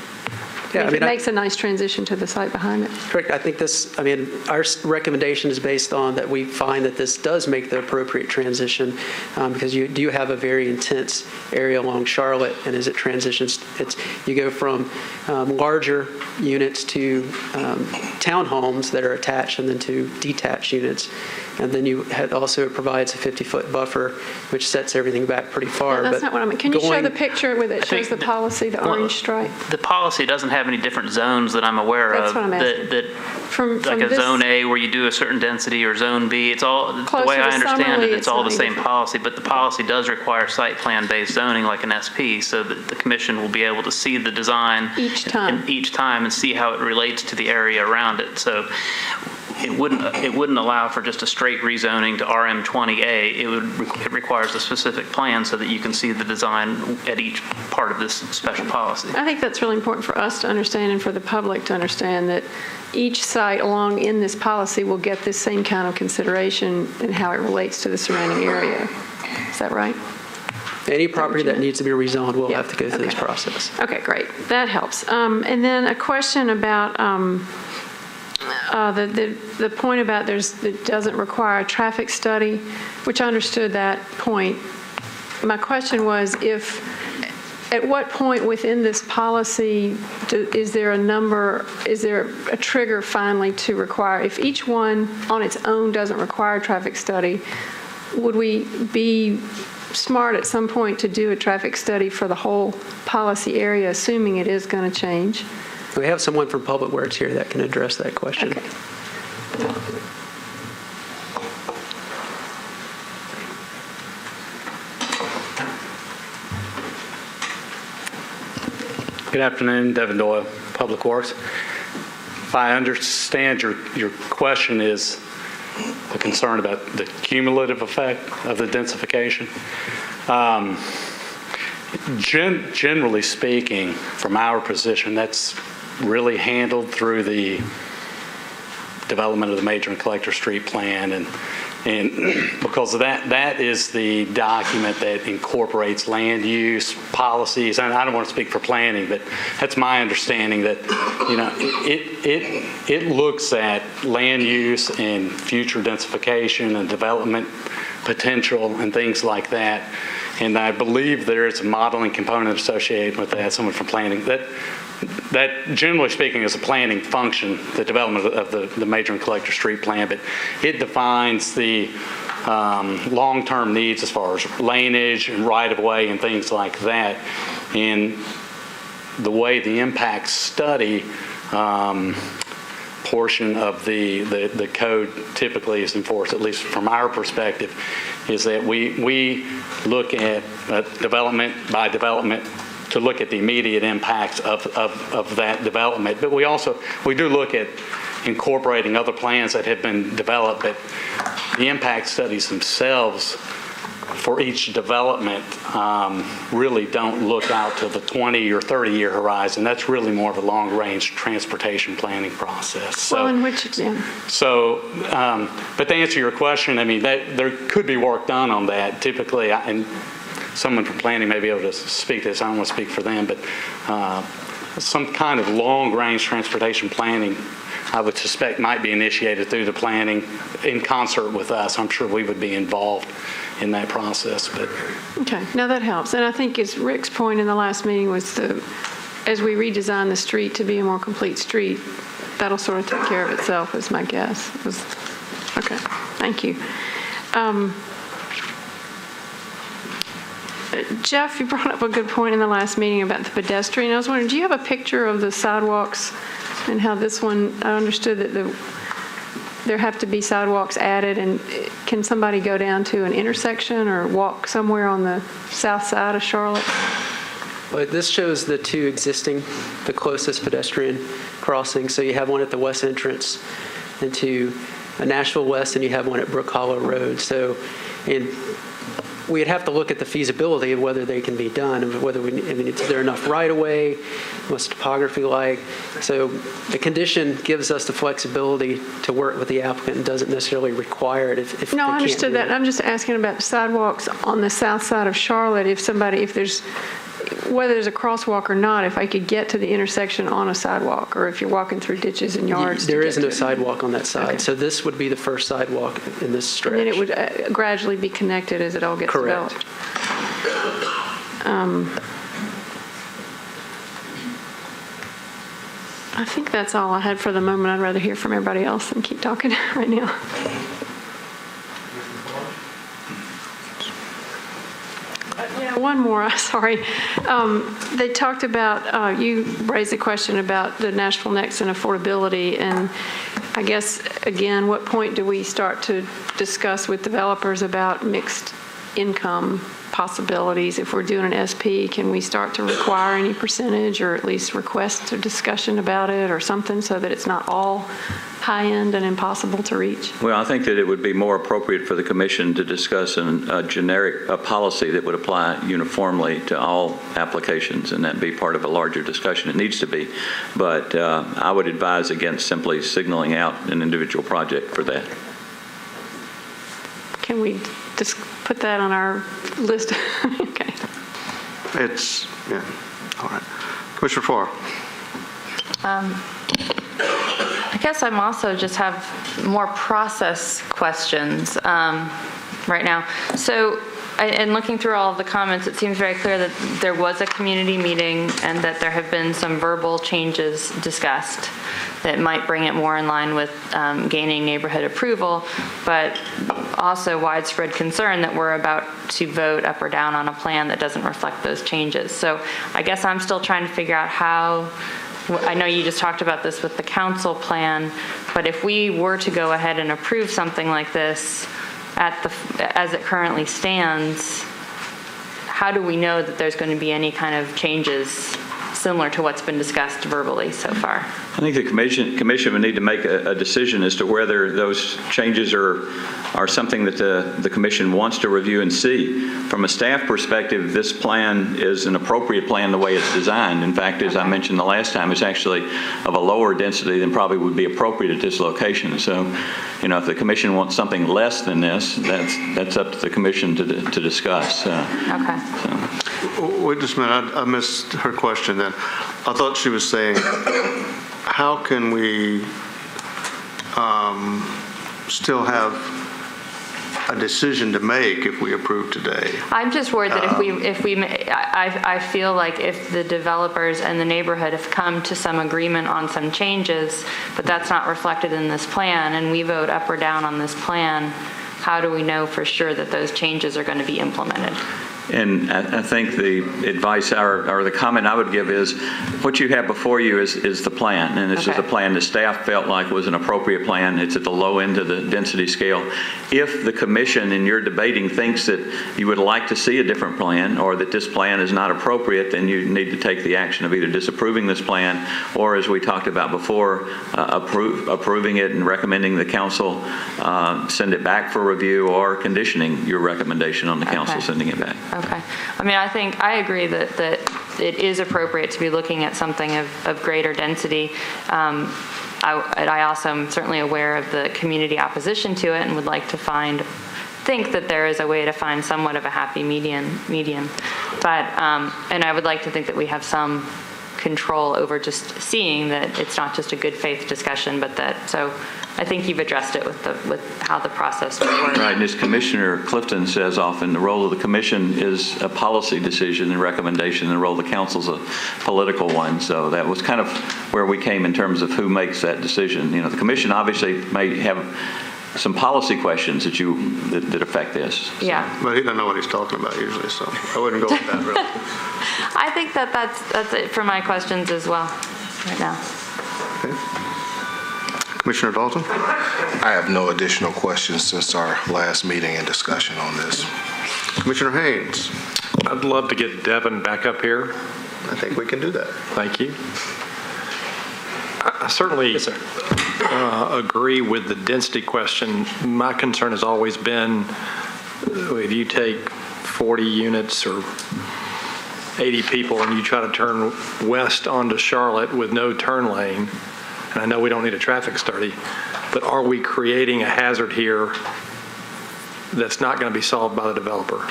Yeah, if it makes a nice transition to the site behind it. Correct. I think our recommendation is based on that we find that this does make the appropriate transition because you do have a very intense area along Charlotte, and as it transitions, you go from larger units to townhomes that are attached and then to detached units. And then it provides a 50-foot buffer, which sets everything back pretty far. No, that's not what I mean. Can you show the picture where it shows the policy, the orange stripe? The policy doesn't have any different zones that I'm aware of. That's what I'm asking. From like a this, zone A where you do a certain density, or zone B. It's all, the Closer way to I understand it, Summerlee, it's all the it's same different. policy, but the policy does require site plan-based zoning like an SP, so that the commission will be able to see the design Each time. each time and see how it relates to the area around it. So it wouldn't allow for just a straight rezoning to RM20A. It requires a specific plan so that you can see the design at each part of this special policy. I think that's really important for us to understand and for the public to understand that each site along in this policy will get this same kind of consideration and how it relates to the surrounding area. Is that right? Any property that needs to be rezoned will Yeah. have to go through this Okay. process. Okay, great. That helps. And then a question about the point about it doesn't require a traffic study, which I understood that point. My question was at what point within this policy is there a trigger finally to require, if each one on its own doesn't require a traffic study, would we be smart at some point to do a traffic study for the whole policy area, assuming it is going to change? We have someone from Public Works here that can address that question. Okay. Good afternoon, Devin Doyle, Public Works. If I understand your question is a concern about the cumulative effect of the densification. Generally speaking, from our position, that's really handled through the development of the Major and Collector Street Plan, and because of that is the document that incorporates land use policies. And I don't want to speak for planning, but that's my understanding that it looks at land use and future densification and development potential and things like that. And I believe there is a modeling component associated with that. Someone from planning that generally speaking is a planning function, the development of the Major and Collector Street Plan, but it defines the long-term needs as far as laneage and right-of-way and things like that. And the way the impact study portion of the code typically is enforced, at least from our perspective, is that we look at development by development to look at the immediate impacts of that development. But we do look at incorporating other plans that have been developed, but the impact studies themselves for each development really don't look out to the 20 or 30-year horizon. That's really more of a long-range transportation planning process. Well, in which, yeah. So, but to answer your question, I mean, there could be work done on that. Typically, and someone from planning may be able to speak to this. I don't want to speak for them, but some kind of long-range transportation planning, I would suspect, might be initiated through the planning in concert with us. I'm sure we would be involved in that process. But Okay, now that helps. And I think as Rick's point in the last meeting was as we redesign the street to be a more complete street, that'll sort of take care of itself, is my guess. Okay, thank you. Jeff, you brought up a good point in the last meeting about the pedestrian. I was wondering, do you have a picture of the sidewalks and how this one, I understood that there have to be sidewalks added, and can somebody go down to an intersection or walk somewhere on the south side of Charlotte? But this shows the two existing, the closest pedestrian crossings. So you have one at the west entrance into Nashville West, and you have one at Brook Hollow Road. So we'd have to look at the feasibility of whether they can be done, and whether is there enough right-of-way, what's the topography like. So the condition gives us the flexibility to work with the applicant and doesn't necessarily require it if No, they I understood can't that. I'm just asking about the sidewalks on the south side of Charlotte. Whether there's a crosswalk or not, if I could get to the intersection on a sidewalk, or if you're walking through ditches and yards. There to is get no to it. sidewalk on that side. Okay. So this would be the first sidewalk in this stretch. And then it would gradually be connected as it all gets Correct. developed. I think that's all I had for the moment. I'd rather hear from everybody else than keep talking right now. Yeah, one more, sorry. They talked about, you raised the question about the Nashville Next and affordability, and I guess, again, what point do we start to discuss with developers about mixed income possibilities? If we're doing an SP, can we start to require any percentage, or at least request a discussion about it or something, so that it's not all high-end and impossible to reach? Well, I think that it would be more appropriate for the commission to discuss a generic policy that would apply uniformly to all applications, and that be part of a larger discussion. It needs to be, but I would advise against simply signaling out an individual project for that. Can we just put that on our list? Okay. Yeah, all right. Commissioner Farr. I guess I'm also just have more process questions right now. So, in looking through all of the comments, it seems very clear that there was a community meeting and that there have been some verbal changes discussed that might bring it more in line with gaining neighborhood approval, but also widespread concern that we're about to vote up or down on a plan that doesn't reflect those changes. So I guess I'm still trying to figure out how. I know you just talked about this with the council plan, but if we were to go ahead and approve something like this as it currently stands, how do we know that there's going to be any kind of changes similar to what's been discussed verbally so far? I think the commission would need to make a decision as to whether those changes are something that the commission wants to review and see. From a staff perspective, this plan is an appropriate plan the way it's designed. In fact, as I mentioned the last time, it's actually of a lower density than probably would be appropriate at this location. So, if the commission wants something less than this, that's up to the commission to discuss. Okay. Wait just a minute, I missed her question then. I thought she was saying, how can we still have a decision to make if we approve today? I'm just worried that I feel like if the developers and the neighborhood have come to some agreement on some changes, but that's not reflected in this plan, and we vote up or down on this plan, how do we know for sure that those changes are going to be implemented? And I think the advice or the comment I would give is what you have before you is the plan. And this is a plan the staff felt like was an appropriate plan. It's at the low end of the density scale. If the commission in your debating thinks that you would like to see a different plan or that this plan is not appropriate, then you need to take the action of either disapproving this plan or, as we talked about before, approving it and recommending the council send it back for review, or conditioning your recommendation on the council sending it back. Okay. I mean, I agree that it is appropriate to be looking at something of greater density. I also am certainly aware of the community opposition to it and would like to think that there is a way to find somewhat of a happy medium. But, and I would like to think that we have some control over just seeing that it's not just a good faith discussion, but so I think you've addressed it with how the process would work. Right, and as Commissioner Clifton says often, the role of the commission is a policy decision and recommendation, and the role of the council is a political one. So that was kind of where we came in terms of who makes that decision. The commission obviously may have some policy questions that affect this. So. Yeah. But he doesn't know what he's talking about usually, so I wouldn't go with that really. I think that's it for my questions as well right now. Okay. Commissioner Dalton? I have no additional questions since our last meeting and discussion on this. Commissioner Haynes? I'd love to get Devin back up here. I think we can do that. Thank you. I certainly agree with the density question. My concern has always been if you take 40 units or 80 people and you try to turn west onto Charlotte with no turn lane, and I know we don't need a traffic study, but are we creating a hazard here that's not going to be solved by the developer?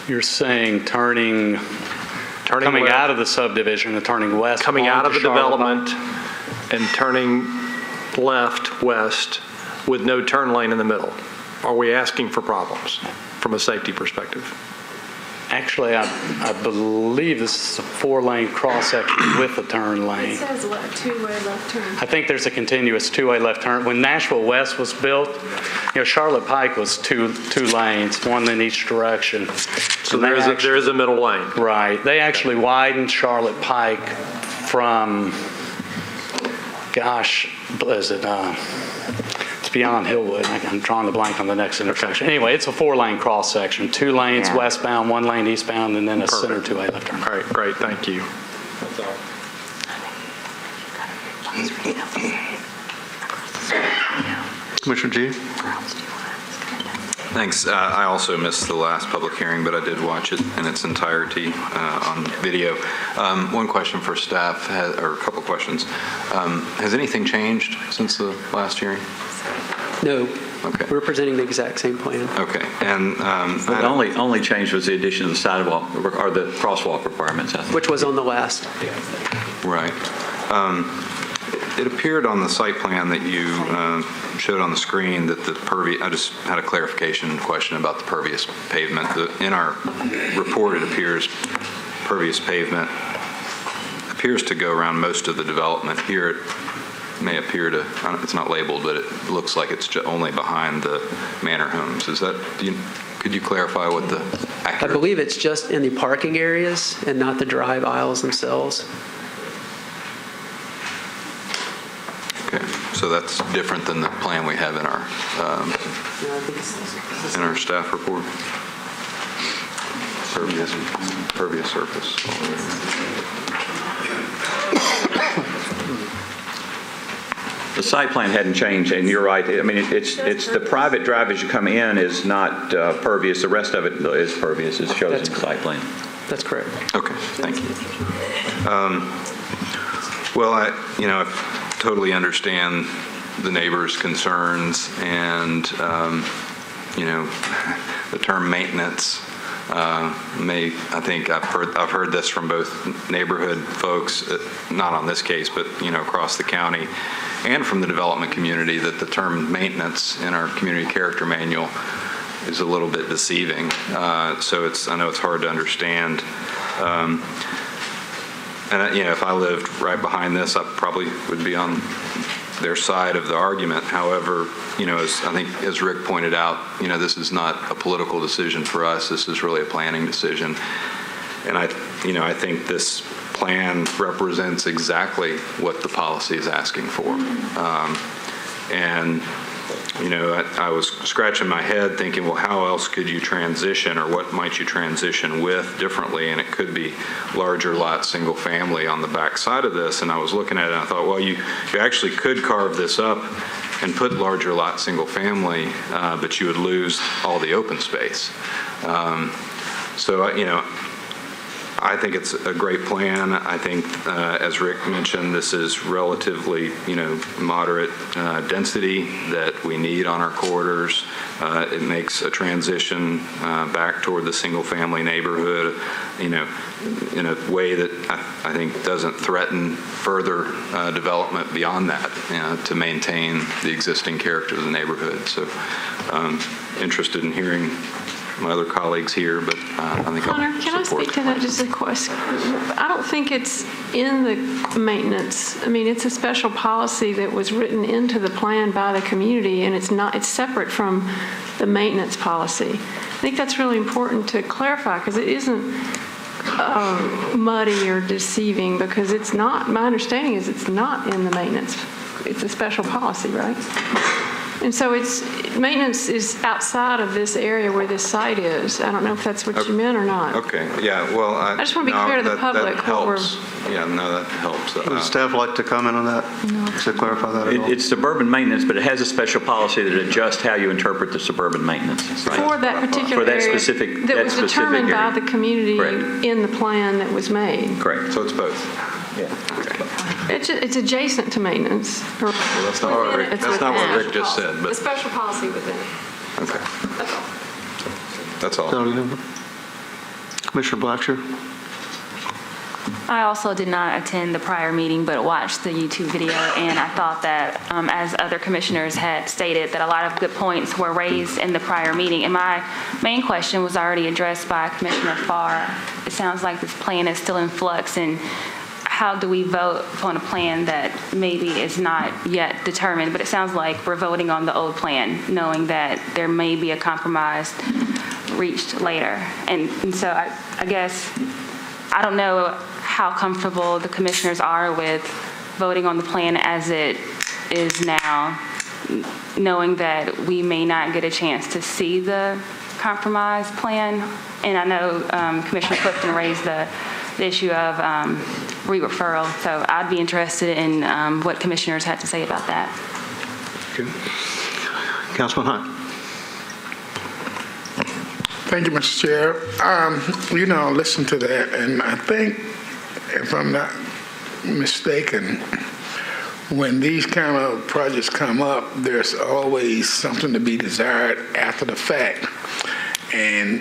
You're saying coming left, out of the subdivision and turning west. coming out of the onto Charlotte. development and turning left, west, with no turn lane in the middle. Are we asking for problems from a safety perspective? Actually, I believe this is a 4-lane cross-section with a turn lane. It says two-way left turn. I think there's a continuous 2-way left turn. When Nashville West was built, Charlotte Pike was two lanes, one in each direction. So there is a middle lane. Right. They actually widened Charlotte Pike from, is it, it's beyond Hillwood. I'm drawing the blank on the next intersection. Anyway, it's a 4-lane cross-section, 2 lanes westbound, 1 lane eastbound, and then a center 2-way left turn. All right, great, thank you. That's all. Commissioner G? Thanks. I also missed the last public hearing, but I did watch it in its entirety on video. One question for staff, or a couple questions. Has anything changed since the last hearing? No. Okay. We're presenting the exact same plan. Okay. And The only change was the addition of the sidewalk, or the crosswalk requirements, I think. Which was on the last. Right. It appeared on the site plan that you showed on the screen that the pervious, I just had a clarification question about the pervious pavement. In our report, it appears pervious pavement appears to go around most of the development. Here, it may appear to, it's not labeled, but it looks like it's only behind the manor homes. Is that, could you clarify what the accurate? I believe it's just in the parking areas and not the drive aisles themselves. Okay, so that's different than the plan we have in our staff report. Pervious surface. The site plan hadn't changed, and you're right. I mean, it's the private drive as you come in is not pervious. The rest of it is pervious. It shows in the site plan. That's correct. Okay, thank you. Well, I totally understand the neighbors' concerns, and the term maintenance I think I've heard this from both neighborhood folks, not on this case, but across the county, and from the development community, that the term maintenance in our community character manual is a little bit deceiving. So I know it's hard to understand. And if I lived right behind this, I probably would be on their side of the argument. However, as Rick pointed out, this is not a political decision for us. This is really a planning decision. And I think this plan represents exactly what the policy is asking for. I was scratching my head thinking, well, how else could you transition, or what might you transition with differently? And it could be larger lot single family on the back side of this. And I was looking at it and I thought, well, you actually could carve this up and put larger lot single family, but you would lose all the open space. I think it's a great plan. I think, as Rick mentioned, this is relatively, moderate density that we need on our corridors. It makes a transition back toward the single-family neighborhood, in a way that I think doesn't threaten further development beyond that, to maintain the existing character of the neighborhood. So, interested in hearing my other colleagues here, but I think Connor, can I speak to that just a question? I don't think it's in the maintenance. I mean, it's a special policy that was written into the plan by the community, and it's separate from the maintenance policy. I think that's really important to clarify, because it isn't muddy or deceiving, because it's not, my understanding is it's not in the maintenance. It's a special policy, right? And so maintenance is outside of this area where this site is. I don't know if that's what you meant or not. Okay, yeah, well, I just want to be clear to the public. That helps. Yeah, no, that helps. Would staff like to comment on that? To clarify that at all? It's suburban maintenance, but it has a special policy that adjusts how you interpret the suburban maintenance. For that particular For that area specific- that that was specific determined by area. the community Correct. in the plan that was made. Correct. So it's both. It's adjacent to maintenance. Well, that's not what Rick, that's not what Rick just said, The but, special policy within it. okay. That's all. Commissioner Blacksher? I also did not attend the prior meeting, but watched the YouTube video, and I thought that, as other commissioners had stated, that a lot of good points were raised in the prior meeting. And my main question was already addressed by Commissioner Farr. It sounds like this plan is still in flux, and how do we vote on a plan that maybe is not yet determined? But it sounds like we're voting on the old plan, knowing that there may be a compromise reached later. And so I guess, I don't know how comfortable the commissioners are with voting on the plan as it is now, knowing that we may not get a chance to see the compromise plan. And I know Commissioner Clifton raised the issue of re-referral, so I'd be interested in what commissioners had to say about that. Okay. Councilman Hunt. Thank you, Mr. Chair. Listen to that, and I think, if I'm not mistaken, when these kind of projects come up, there's always something to be desired after the fact. And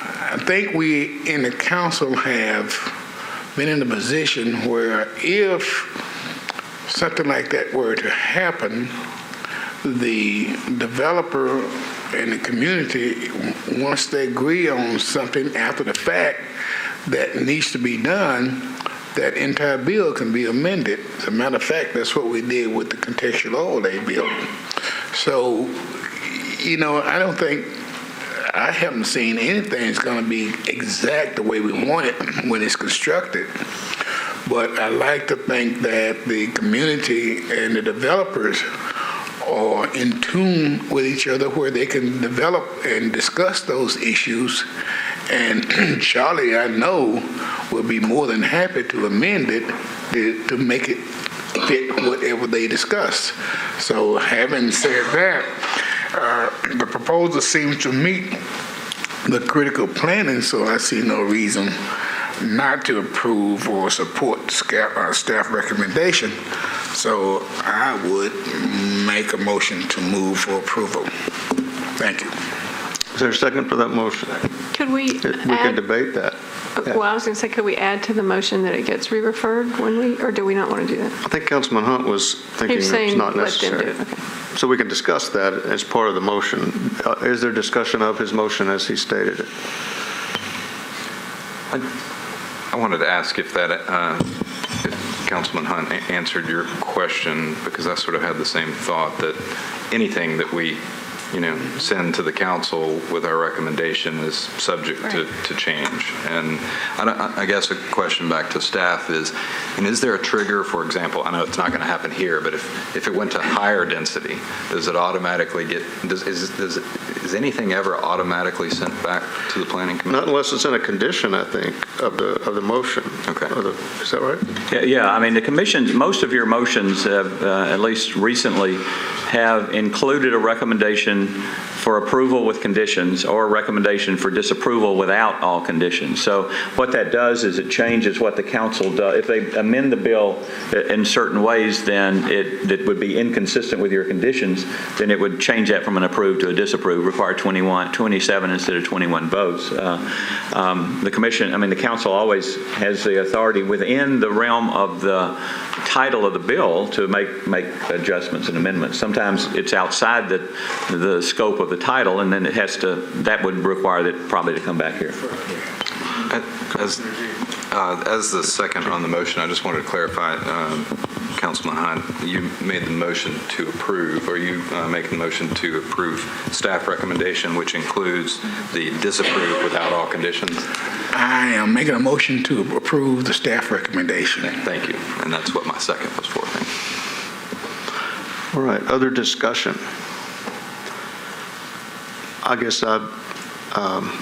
I think we in the council have been in a position where if something like that were to happen, the developer and the community, once they agree on something after the fact that needs to be done, that entire bill can be amended. As a matter of fact, that's what we did with the contextual overlay bill. So, I haven't seen anything that's going to be exact the way we want it when it's constructed. But I like to think that the community and the developers are in tune with each other where they can develop and discuss those issues. And Charlie, I know, will be more than happy to amend it to make it fit whatever they discuss. So having said that, the proposal seems to meet the critical planning, so I see no reason not to approve or support staff recommendation. So I would make a motion to move for approval. Thank you. Is there a second for that motion? Could we can debate that. Well, I was going to say, could we add to the motion that it gets re-referred or do we not want to do that? I think Councilman Hunt was thinking He was saying it's not let them necessary. do it. Okay. So we can discuss that as part of the motion. Is there discussion of his motion as he stated it? I wanted to ask if Councilman Hunt answered your question, because I sort of had the same thought that anything that we send to the council with our recommendation is subject to change. And I guess a question back to staff is there a trigger, for example, I know it's not going to happen here, but if it went to higher density, does it automatically is anything ever automatically sent back to the planning commission? Not unless it's in a condition, I think, of the motion. Okay. Is that right? Yeah, I mean, the commissions, most of your motions have, at least recently, have included a recommendation for approval with conditions or a recommendation for disapproval without all conditions. So what that does is it changes what the council does. If they amend the bill in certain ways, then it would be inconsistent with your conditions, then it would change that from an approved to a disapproved, require 27 instead of 21 votes. The council always has the authority within the realm of the title of the bill to make adjustments and amendments. Sometimes it's outside the scope of the title, and then that would require that probably to come back here. As the second on the motion, I just wanted to clarify, Councilman Hunt, you made the motion to approve. Are you making the motion to approve staff recommendation, which includes the disapprove without all conditions? I am making a motion to approve the staff recommendation. Thank you. And that's what my second was for. Thank you. All right, other discussion? I guess I,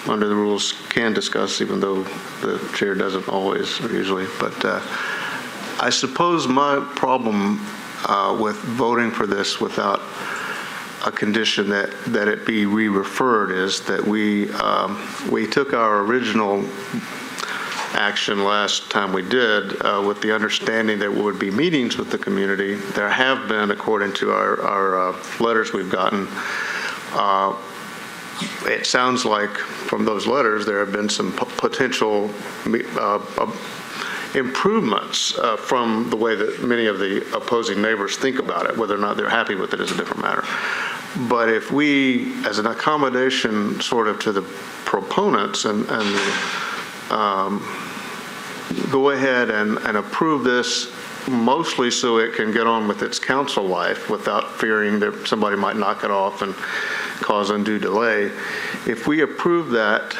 under the rules, can discuss, even though the chair doesn't always or usually. But I suppose my problem with voting for this without a condition that it be re-referred is that we took our original action last time we did with the understanding that there would be meetings with the community. There have been, according to our letters we've gotten. It sounds like from those letters there have been some potential improvements from the way that many of the opposing neighbors think about it. Whether or not they're happy with it is a different matter. But if we, as an accommodation sort of to the proponents and go ahead and approve this mostly so it can get on with its council life without fearing that somebody might knock it off and cause undue delay. If we approve that,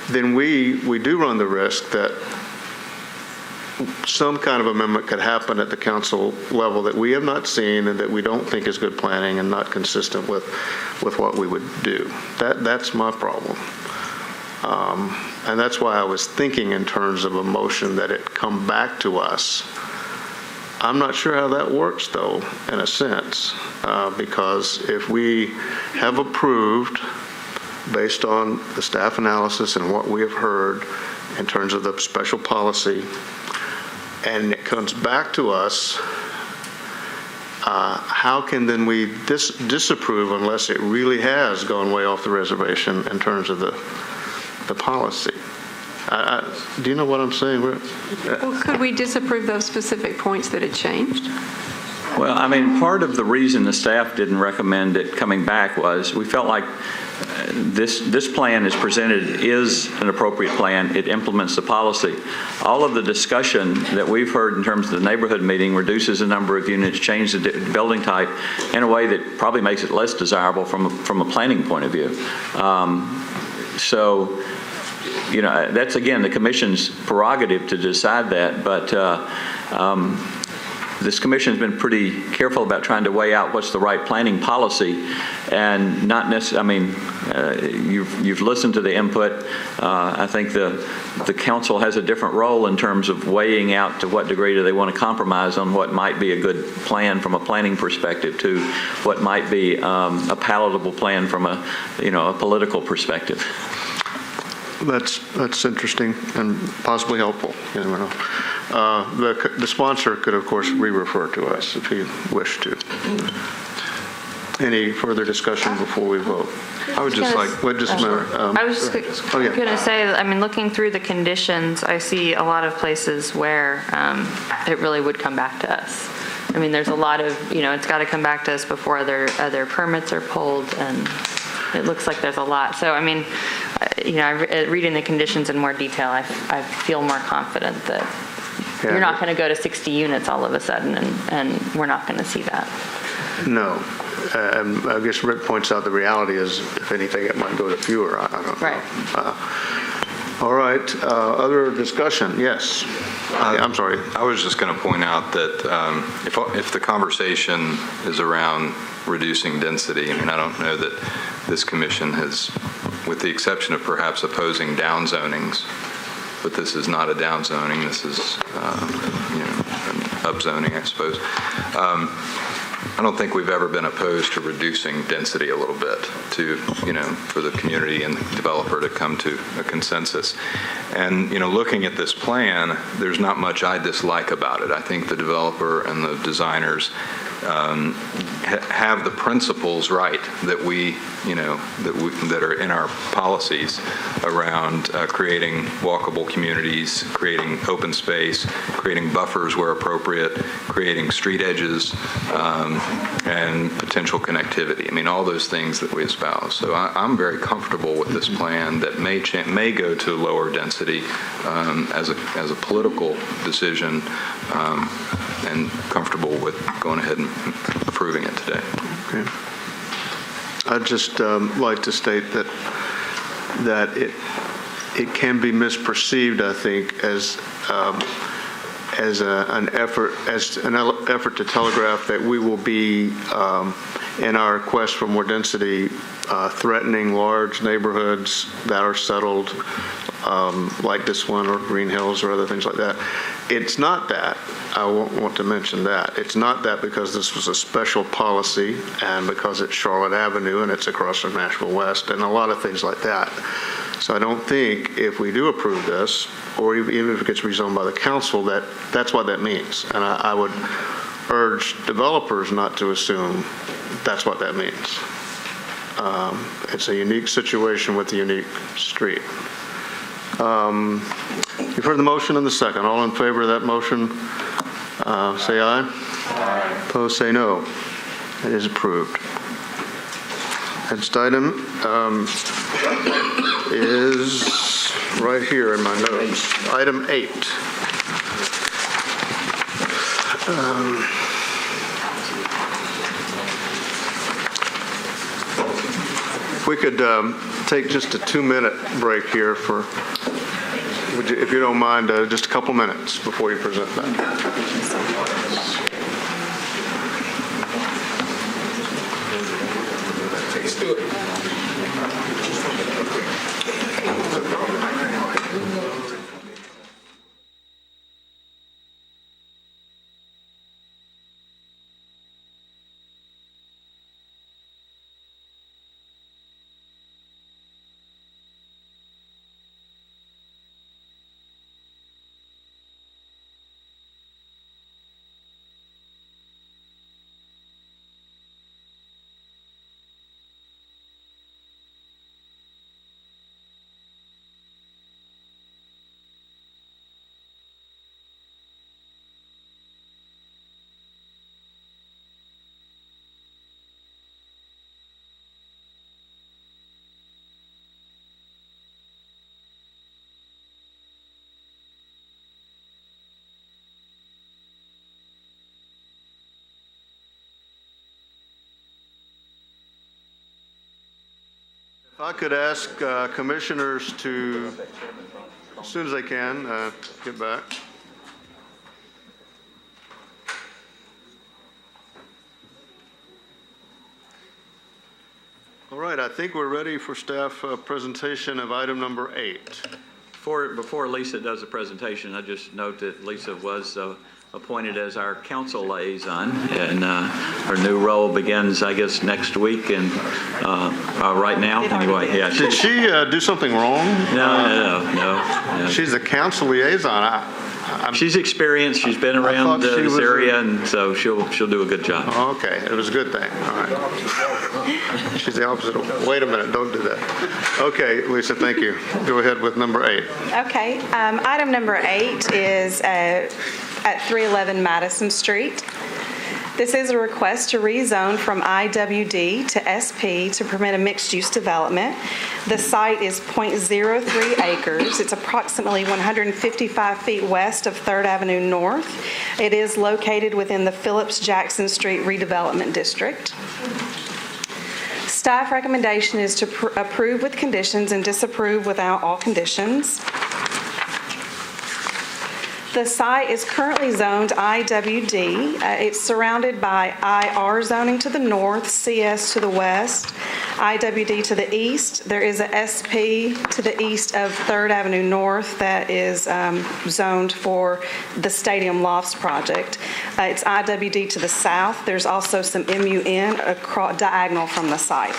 then we do run the risk that some kind of amendment could happen at the council level that we have not seen and that we don't think is good planning and not consistent with what we would do. That's my problem. And that's why I was thinking in terms of a motion that it come back to us. I'm not sure how that works, though, in a sense, because if we have approved, based on the staff analysis and what we have heard in terms of the special policy, and it comes back to us, how can then we disapprove unless it really has gone way off the reservation in terms of the policy? Do you know what I'm saying? Well, could we disapprove those specific points that had changed? Well, I mean, part of the reason the staff didn't recommend it coming back was we felt like this plan as presented is an appropriate plan. It implements the policy. All of the discussion that we've heard in terms of the neighborhood meeting reduces the number of units, changes the building type in a way that probably makes it less desirable from a planning point of view. So, you know, that's, again, the commission's prerogative to decide that, but this commission's been pretty careful about trying to weigh out what's the right planning policy and not necessarily, I mean, you've listened to the input. I think the council has a different role in terms of weighing out to what degree do they want to compromise on what might be a good plan from a planning perspective to what might be a palatable plan from a political perspective. That's interesting and possibly helpful. You never know. The sponsor could, of course, re-refer to us if he wished to. Any further discussion before we vote? I would just like. What just a minute. I was just going to say, I mean, looking through the conditions, I see a lot of places where it really would come back to us. I mean, there's a lot of, it's got to come back to us before other permits are pulled, and it looks like there's a lot. So, I mean, reading the conditions in more detail, I feel more confident that you're not going to go to 60 units all of a sudden, and we're not going to see that. No. I guess Rick points out the reality is, if anything, it might go to fewer. I don't know. Right. All right. Other discussion? Yes. I'm sorry. I was just going to point out that if the conversation is around reducing density, I mean, I don't know that this commission has, with the exception of perhaps opposing down zonings, but this is not a down zoning. This is, an up zoning, I suppose. I don't think we've ever been opposed to reducing density a little bit to, for the community and the developer to come to a consensus. And, looking at this plan, there's not much I dislike about it. I think the developer and the designers have the principles right that that are in our policies around creating walkable communities, creating open space, creating buffers where appropriate, creating street edges, and potential connectivity. I mean, all those things that we espouse. So I'm very comfortable with this plan that may go to lower density as a political decision, and comfortable with going ahead and approving it today. Okay. I'd just like to state that it can be misperceived, I think, as an effort to telegraph that we will be in our quest for more density threatening large neighborhoods that are settled, like this one or Green Hills or other things like that. It's not that. I won't want to mention that. It's not that because this was a special policy and because it's Charlotte Avenue and it's across from Nashville West and a lot of things like that. So I don't think if we do approve this, or even if it gets rezoned by the council, that's what that means. And I would urge developers not to assume that's what that means. It's a unique situation with a unique street. You've heard the motion and the second. All in favor of that motion, say aye. Aye. Opposed, say no. It is approved. Next item is right here in my notes. Item 8. If we could take just a 2-minute break here for, if you don't mind, just a couple minutes before you present that. Let's do it. If I could ask commissioners to, as soon as they can, get back. All right, I think we're ready for staff presentation of item number 8. Before Lisa does the presentation, I just note that Lisa was appointed as our council liaison, and her new role begins, I guess, next week. And right now, anyway, yeah. Did she do something wrong? No. She's a council liaison. She's experienced. She's been around this area, and so she'll do a good job. Okay, it was a good thing. All right. She's the opposite. Wait a minute, don't do that. Okay, Lisa, thank you. Go ahead with number 8. Okay, item number 8 is at 311 Madison Street. This is a request to rezone from IWD to SP to permit a mixed-use development. The site is .03 acres. It's approximately 155 feet west of 3rd Avenue North. It is located within the Phillips Jackson Street redevelopment district. Staff recommendation is to approve with conditions and disapprove without all conditions. The site is currently zoned IWD. It's surrounded by IR zoning to the north, CS to the west, IWD to the east. There is a SP to the east of 3rd Avenue North that is zoned for the Stadium Lofts project. It's IWD to the south. There's also some MUN diagonal from the site.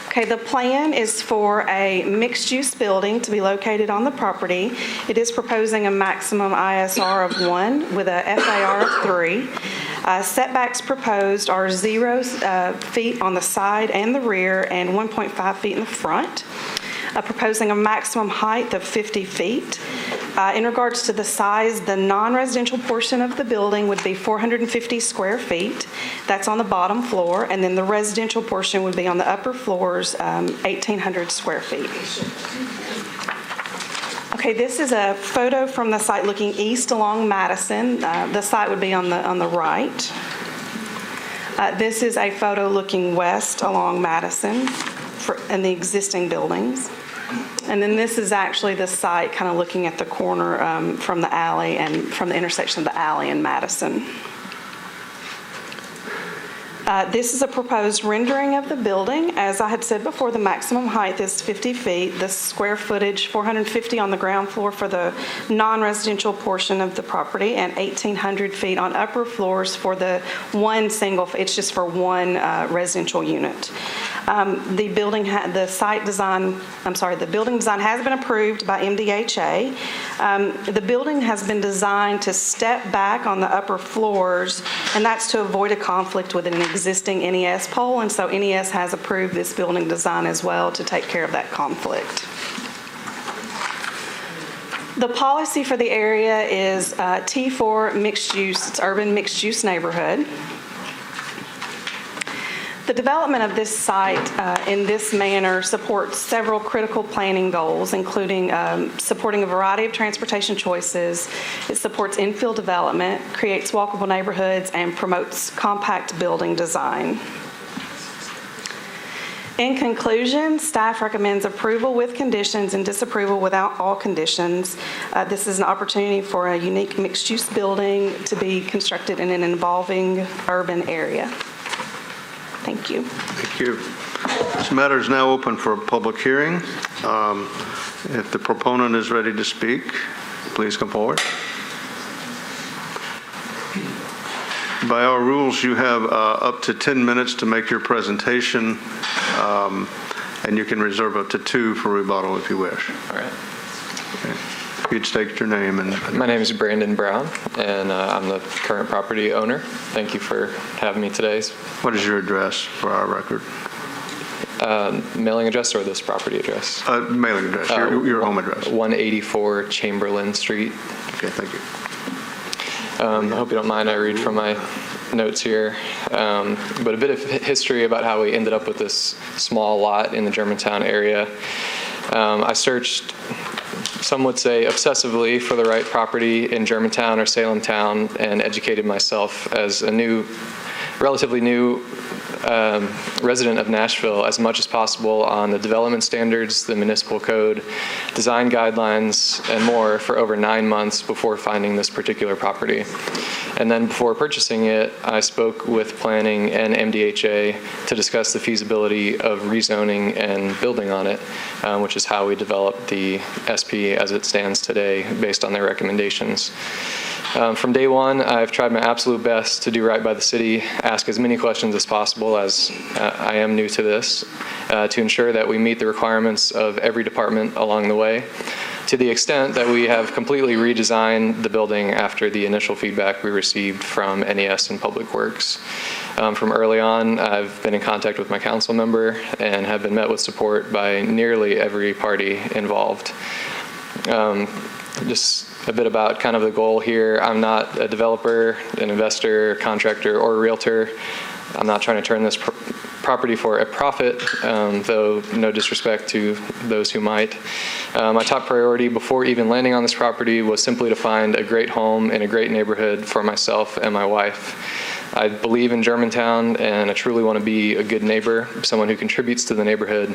Okay, the plan is for a mixed-use building to be located on the property. It is proposing a maximum ISR of 1 with a FAR of 3. Setbacks proposed are 0 feet on the side and the rear and 1.5 feet in the front. Proposing a maximum height of 50 feet. In regards to the size, the non-residential portion of the building would be 450 square feet. That's on the bottom floor, and then the residential portion would be on the upper floors, 1,800 square feet. Okay, this is a photo from the site looking east along Madison. The site would be on the right. This is a photo looking west along Madison in the existing buildings. And then this is actually the site kind of looking at the corner from the alley and from the intersection of the alley and Madison. This is a proposed rendering of the building. As I had said before, the maximum height is 50 feet. The square footage, 450 on the ground floor for the non-residential portion of the property, and 1,800 feet on upper floors for the one single, it's just for one residential unit. The building design has been approved by MDHA. The building has been designed to step back on the upper floors, and that's to avoid a conflict with an existing NES pole, and so NES has approved this building design as well to take care of that conflict. The policy for the area is T4 mixed use, it's urban mixed use neighborhood. The development of this site in this manner supports several critical planning goals, including supporting a variety of transportation choices. It supports infill development, creates walkable neighborhoods, and promotes compact building design. In conclusion, staff recommends approval with conditions and disapproval without all conditions. This is an opportunity for a unique mixed-use building to be constructed in an evolving urban area. Thank you. Thank you. This matter is now open for a public hearing. If the proponent is ready to speak, please come forward. By our rules, you have up to 10 minutes to make your presentation, and you can reserve up to 2 for rebuttal if you wish. All right. Okay. If you'd state your name and My name is Brandon Brown, and I'm the current property owner. Thank you for having me today. What is your address for our record? Mailing address or this property address? Mailing address, your home address. 184 Chamberlain Street. Okay, thank you. I hope you don't mind I read from my notes here. But a bit of history about how we ended up with this small lot in the Germantown area. I searched, some would say obsessively, for the right property in Germantown or Salem Town, and educated myself as a relatively new resident of Nashville as much as possible on the development standards, the municipal code, design guidelines, and more for over 9 months before finding this particular property. And then before purchasing it, I spoke with planning and MDHA to discuss the feasibility of rezoning and building on it, which is how we developed the SP as it stands today based on their recommendations. From day one, I've tried my absolute best to do right by the city, ask as many questions as possible, as I am new to this, to ensure that we meet the requirements of every department along the way, to the extent that we have completely redesigned the building after the initial feedback we received from NES and Public Works. From early on, I've been in contact with my council member and have been met with support by nearly every party involved. Just a bit about kind of the goal here. I'm not a developer, an investor, contractor, or a realtor. I'm not trying to turn this property for a profit, though no disrespect to those who might. My top priority before even landing on this property was simply to find a great home in a great neighborhood for myself and my wife. I believe in Germantown, and I truly want to be a good neighbor, someone who contributes to the neighborhood.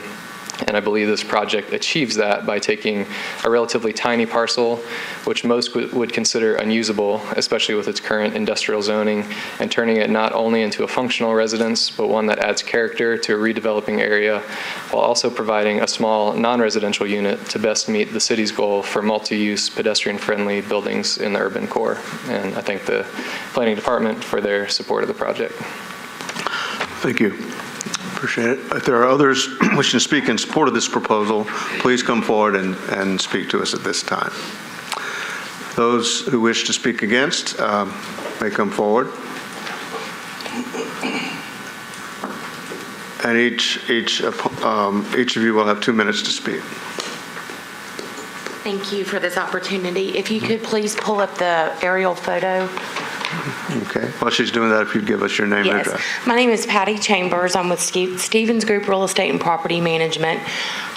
And I believe this project achieves that by taking a relatively tiny parcel, which most would consider unusable, especially with its current industrial zoning, and turning it not only into a functional residence, but one that adds character to a redeveloping area, while also providing a small non-residential unit to best meet the city's goal for multi-use, pedestrian-friendly buildings in the urban core. And I thank the planning department for their support of the project. Thank you. Appreciate it. If there are others wishing to speak in support of this proposal, please come forward and speak to us at this time. Those who wish to speak against may come forward. And each of you will have 2 minutes to speak. Thank you for this opportunity. If you could please pull up the aerial photo. Okay. While she's doing that, if you'd give us your name and address. My name is Patty Chambers. I'm with Stevens Group Real Estate and Property Management.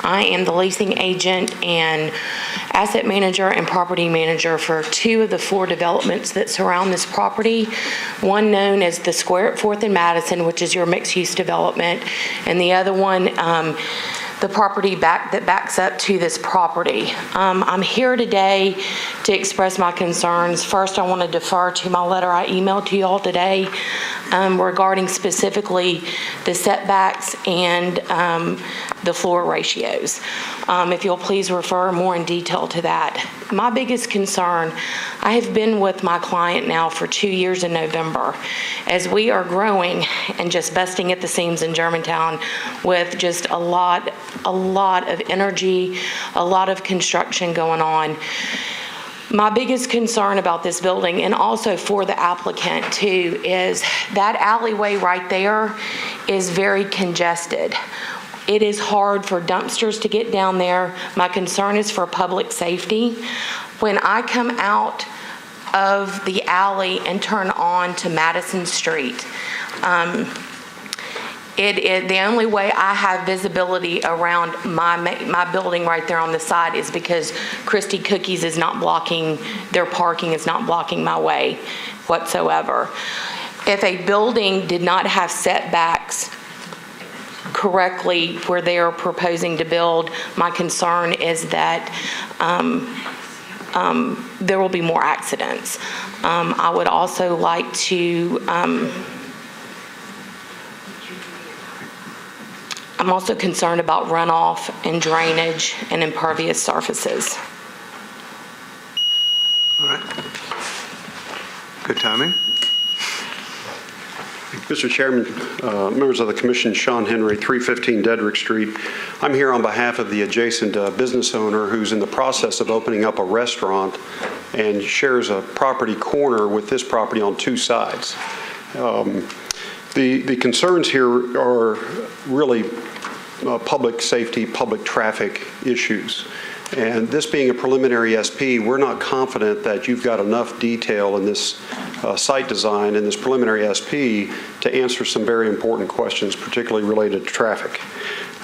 I am the leasing agent and asset manager and property manager for 2 of the 4 developments that surround this property. One known as the Square at 4th and Madison, which is your mixed-use development, and the other one, the property that backs up to this property. I'm here today to express my concerns. First, I want to defer to my letter I emailed to you all today. regarding specifically the setbacks and the floor ratios. If you'll please refer more in detail to that. My biggest concern, I have been with my client now for 2 years in November, as we are growing and just busting at the seams in Germantown with just a lot of energy, a lot of construction going on. My biggest concern about this building, and also for the applicant too, is that alleyway right there is very congested. It is hard for dumpsters to get down there. My concern is for public safety. When I come out of the alley and turn on to Madison Street, the only way I have visibility around my building right there on the side is because Christie Cookies is not blocking, their parking is not blocking my way whatsoever. If a building did not have setbacks correctly where they are proposing to build, my concern is that there will be more accidents. I would also like to I'm also concerned about runoff and drainage and impervious surfaces. All right. Good timing. Mr. Chairman, members of the Commission, Sean Henry, 315 Dedrick Street. I'm here on behalf of the adjacent business owner who's in the process of opening up a restaurant and shares a property corner with this property on two sides. The concerns here are really public safety, public traffic issues. And this being a preliminary SP, we're not confident that you've got enough detail in this site design in this preliminary SP to answer some very important questions, particularly related to traffic.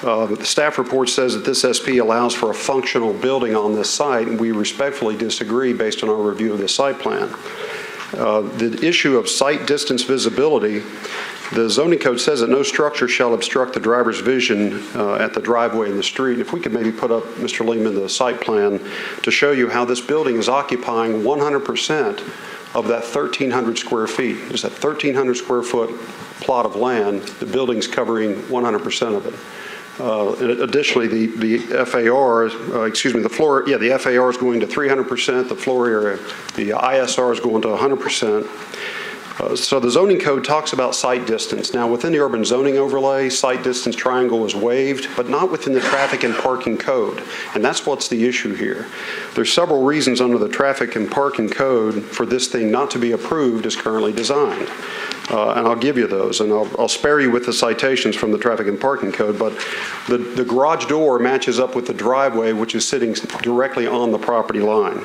The staff report says that this SP allows for a functional building on this site, and we respectfully disagree based on our review of the site plan. The issue of site distance visibility, the zoning code says that no structure shall obstruct the driver's vision at the driveway in the street. If we could maybe put up, Mr. Lehman, the site plan to show you how this building is occupying 100% of that 1,300 square feet. There's that 1,300 square foot plot of land. The building's covering 100% of it. Additionally, the FAR, the FAR is going to 300%, the floor area, the ISR is going to 100%. So the zoning code talks about site distance. Now, within the urban zoning overlay, site distance triangle is waived, but not within the traffic and parking code. And that's what's the issue here. There's several reasons under the traffic and parking code for this thing not to be approved as currently designed. And I'll give you those, and I'll spare you with the citations from the traffic and parking code, but the garage door matches up with the driveway, which is sitting directly on the property line.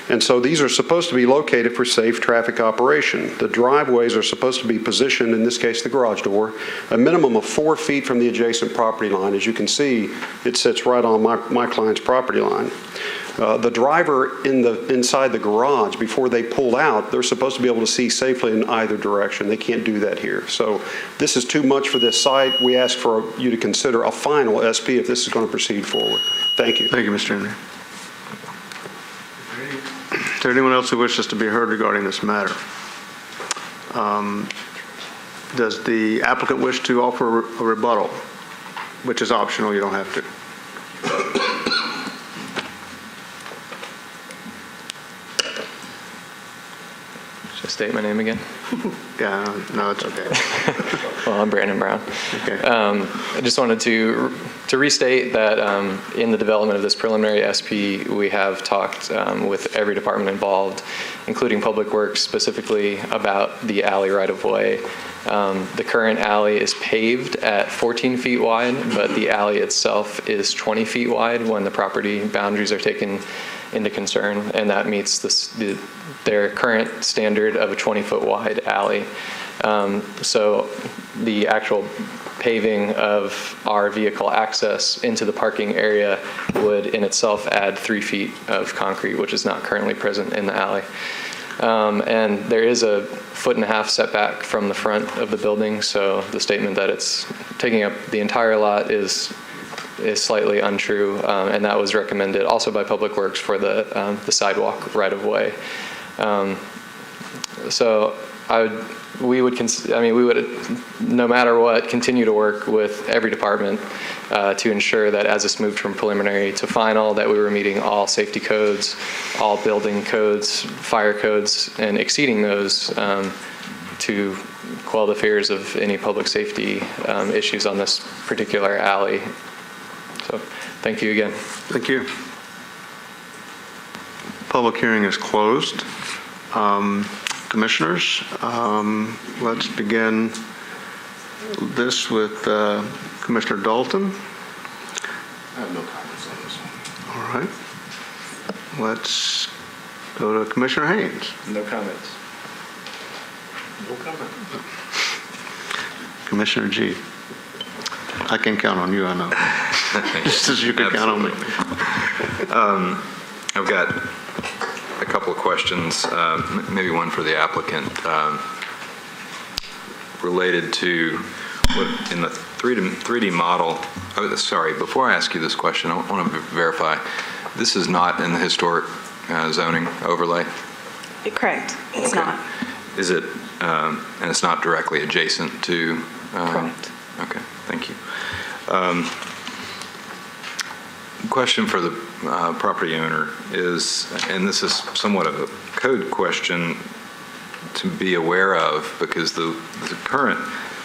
And so these are supposed to be located for safe traffic operation. The driveways are supposed to be positioned, in this case the garage door, a minimum of 4 feet from the adjacent property line. As you can see, it sits right on my client's property line. The driver inside the garage, before they pull out, they're supposed to be able to see safely in either direction. They can't do that here. So this is too much for this site. We ask for you to consider a final SP if this is going to proceed forward. Thank you. Thank you, Mr. Henry. Is there anyone else who wishes to be heard regarding this matter? Does the applicant wish to offer a rebuttal, which is optional, you don't have to? Should I state my name again? Yeah, no, it's okay. Well, I'm Brandon Brown. Okay. I just wanted to restate that in the development of this preliminary SP, we have talked with every department involved, including Public Works, specifically about the alley right-of-way. The current alley is paved at 14 feet wide, but the alley itself is 20 feet wide when the property boundaries are taken into concern, and that meets their current standard of a 20-foot wide alley. So the actual paving of our vehicle access into the parking area would in itself add 3 feet of concrete, which is not currently present in the alley. And there is a 1.5 foot setback from the front of the building, so the statement that it's taking up the entire lot is slightly untrue, and that was recommended also by Public Works for the sidewalk right-of-way. So I would we would, we would, no matter what, continue to work with every department to ensure that as this moved from preliminary to final, that we were meeting all safety codes, all building codes, fire codes, and exceeding those to quell the fears of any public safety issues on this particular alley. So, thank you again. Thank you. Public hearing is closed. Commissioners, let's begin this with Commissioner Dalton. I have no comments on this one. All right. Let's go to Commissioner Haynes. No comments. No comment. Commissioner G. I can count on you, I know. Just as you can count on me. I've got a couple of questions, maybe one for the applicant, related to what in the 3D model. Oh, sorry, before I ask you this question, I want to verify. This is not in the historic zoning overlay? Correct. It's not. Is it, and it's not directly adjacent to? Correct. Okay, thank you. Question for the property owner is, and this is somewhat of a code question to be aware of, because the current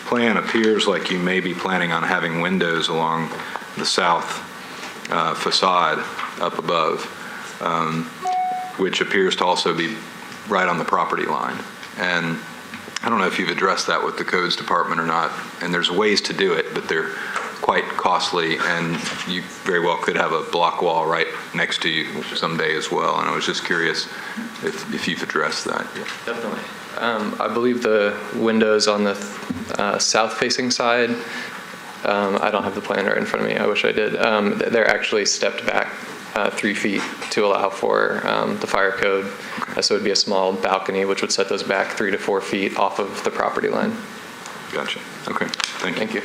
plan appears like you may be planning on having windows along the south facade up above, which appears to also be right on the property line. And I don't know if you've addressed that with the codes department or not, and there's ways to do it, but they're quite costly, and you very well could have a block wall right next to you someday as well. And I was just curious if you've addressed that. Yeah, definitely. I believe the windows on the south-facing side, I don't have the plan right in front of me. I wish I did. They're actually stepped back 3 feet to allow for the fire code. So it would be a small balcony, which would set those back 3 to 4 feet off of the property line. Gotcha. Okay. Thank you.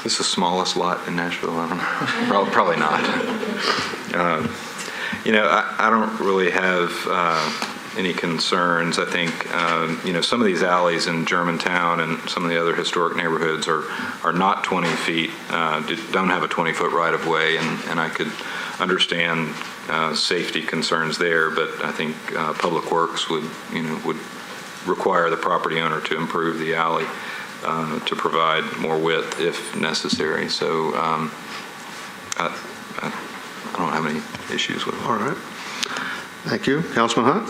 This is the smallest lot in Nashville. I don't know. Probably not. I don't really have any concerns. I think, some of these alleys in Germantown and some of the other historic neighborhoods are not 20 feet, don't have a 20-foot right-of-way, and I could understand safety concerns there, but I think Public Works would require the property owner to improve the alley to provide more width if necessary. So I don't have any issues with it. All right. Thank you. Councilman Hunt?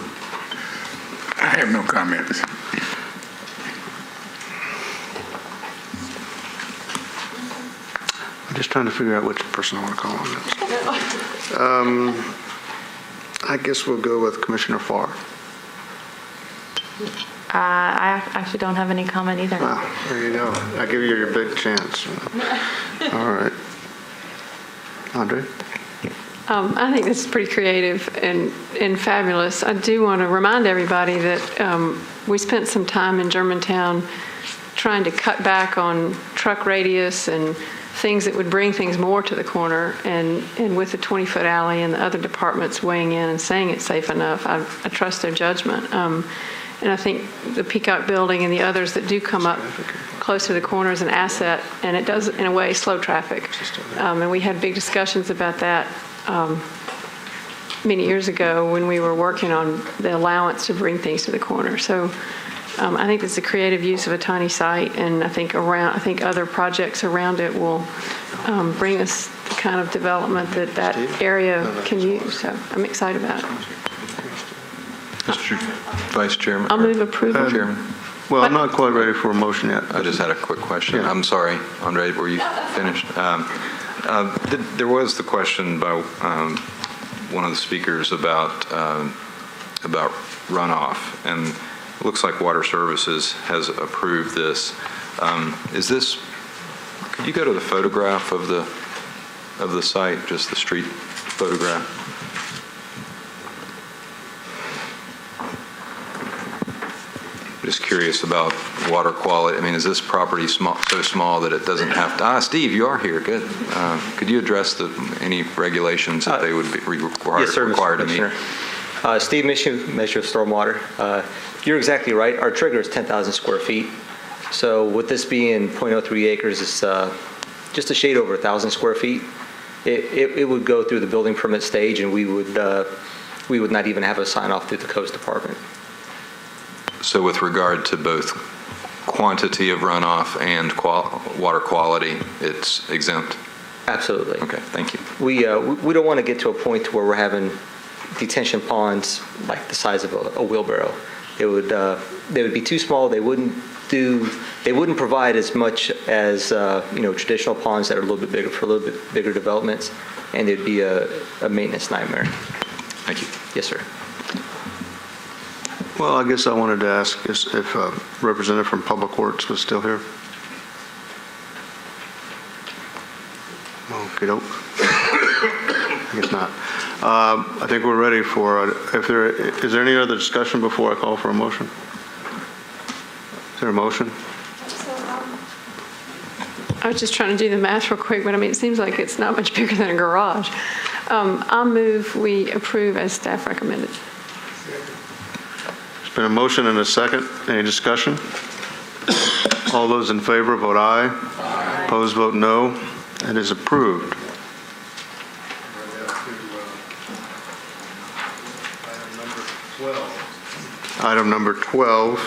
I have no comments. I'm just trying to figure out which person I want to call on this. I guess we'll go with Commissioner Farr. I actually don't have any comment either. Wow, there you go. I give you your big chance. All right. Andre? I think this is pretty creative and fabulous. I do want to remind everybody that we spent some time in Germantown trying to cut back on truck radius and things that would bring things more to the corner. And with the 20-foot alley and the other departments weighing in and saying it's safe enough, I trust their judgment. And I think the Peacock Building and the others that do come up close to the corner is an asset, and it does, in a way, slow traffic. And we had big discussions about that many years ago when we were working on the allowance to bring things to the corner. So I think it's a creative use of a tiny site, and I think other projects around it will bring us the kind of development that area can use. So I'm excited about it. Mr. Vice Chairman? I'll move approval. Chairman? Well, I'm not quite ready for a motion yet. I just had a quick question. Yeah. I'm sorry, Andre, were you finished? There was the question by one of the speakers about runoff, and it looks like Water Services has approved this. Could you go to the photograph of the site, just the street photograph? Just curious about water quality. I mean, is this property so small that it doesn't have to? Steve, you are here. Good. Could you address any regulations that they would be required to meet? Steve Mitchell, Measure of Stormwater. You're exactly right. Our trigger is 10,000 square feet. So with this being 0.03 acres, it's just a shade over 1,000 square feet. It would go through the building permit stage, and we would not even have a sign off through the coast department. So with regard to both quantity of runoff and water quality, it's exempt? Absolutely. Okay, thank you. We don't want to get to a point to where we're having detention ponds like the size of a wheelbarrow. They would be too small. They wouldn't provide as much as traditional ponds that are a little bit bigger for a little bit bigger developments, and it'd be a maintenance nightmare. Thank you. Yes, sir. Well, I guess I wanted to ask if a representative from Public Works was still here. Okay, nope. I guess not. I think we're ready for, is there any other discussion before I call for a motion? Is there a motion? I was just trying to do the math real quick, but I mean, it seems like it's not much bigger than a garage. I'll move we approve as staff recommended. There's been a motion and a second. Any discussion? All those in favor vote aye. Aye. Opposed vote no. It is approved. Item number 12. Is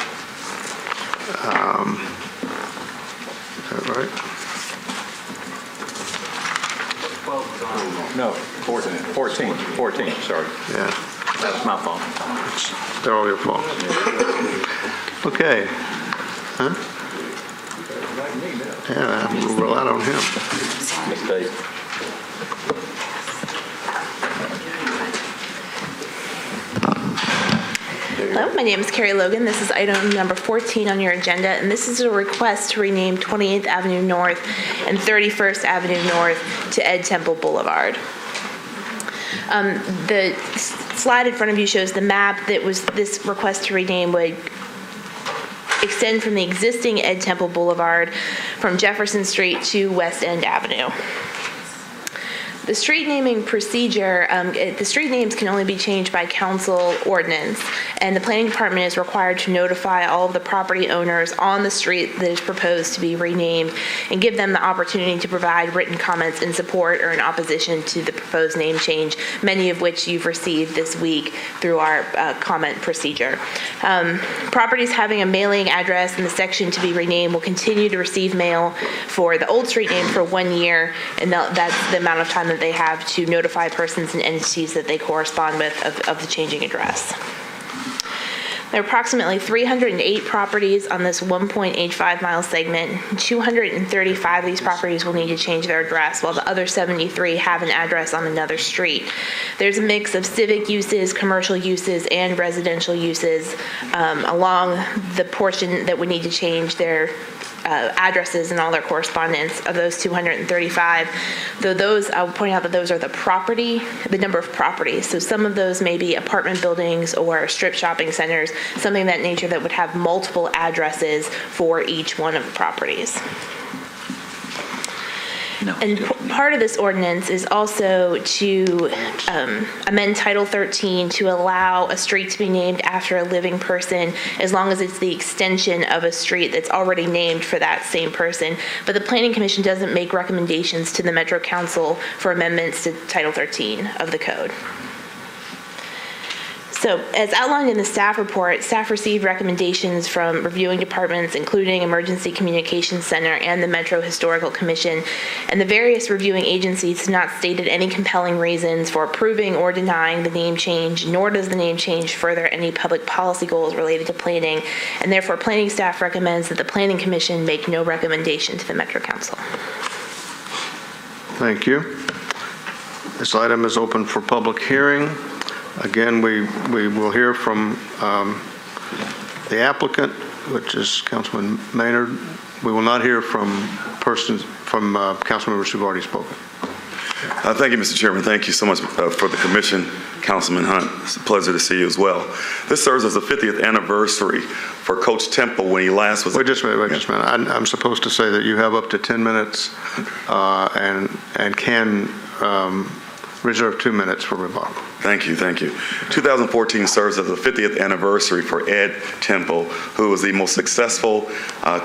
that right? No, 14, sorry. Yeah. That's my fault. They're all your fault. Okay. Huh? Yeah, we'll rely on him. Mistake. Hello, my name is Carrie Logan. This is item number 14 on your agenda, and this is a request to rename 28th Avenue North and 31st Avenue North to Ed Temple Boulevard. The slide in front of you shows the map that was this request to rename would extend from the existing Ed Temple Boulevard from Jefferson Street to West End Avenue. The street naming procedure, the street names can only be changed by council ordinance, and the planning department is required to notify all of the property owners on the street that is proposed to be renamed and give them the opportunity to provide written comments in support or in opposition to the proposed name change, many of which you've received this week through our comment procedure. Properties having a mailing address in the section to be renamed will continue to receive mail for the old street name for 1 year, and that's the amount of time that they have to notify persons and entities that they correspond with of the changing address. There are approximately 308 properties on this 1.85 mile segment. 235 of these properties will need to change their address, while the other 73 have an address on another street. There's a mix of civic uses, commercial uses, and residential uses along the portion that would need to change their addresses and all their correspondence of those 235. Though those, I'll point out that those are the number of properties. So some of those may be apartment buildings or strip shopping centers, something of that nature that would have multiple addresses for each one of the properties. And part of this ordinance is also to amend Title 13 to allow a street to be named after a living person as long as it's the extension of a street that's already named for that same person. But the Planning Commission doesn't make recommendations to the Metro Council for amendments to Title 13 of the code. So as outlined in the staff report, staff received recommendations from reviewing departments, including Emergency Communications Center and the Metro Historical Commission, and the various reviewing agencies have not stated any compelling reasons for approving or denying the name change, nor does the name change further any public policy goals related to planning, and therefore planning staff recommends that the Planning Commission make no recommendation to the Metro Council. Thank you. This item is open for public hearing. Again, we will hear from the applicant, which is Councilman Maynard. We will not hear from council members who've already spoken. Thank you, Mr. Chairman. Thank you so much for the commission, Councilman Hunt. It's a pleasure to see you as well. This serves as the 50th anniversary for Coach Temple when he last was. Wait just a minute. I'm supposed to say that you have up to 10 minutes and can Reserve 2 minutes for rebuttal. Thank you, thank you. 2014 serves as the 50th anniversary for Ed Temple, who was the most successful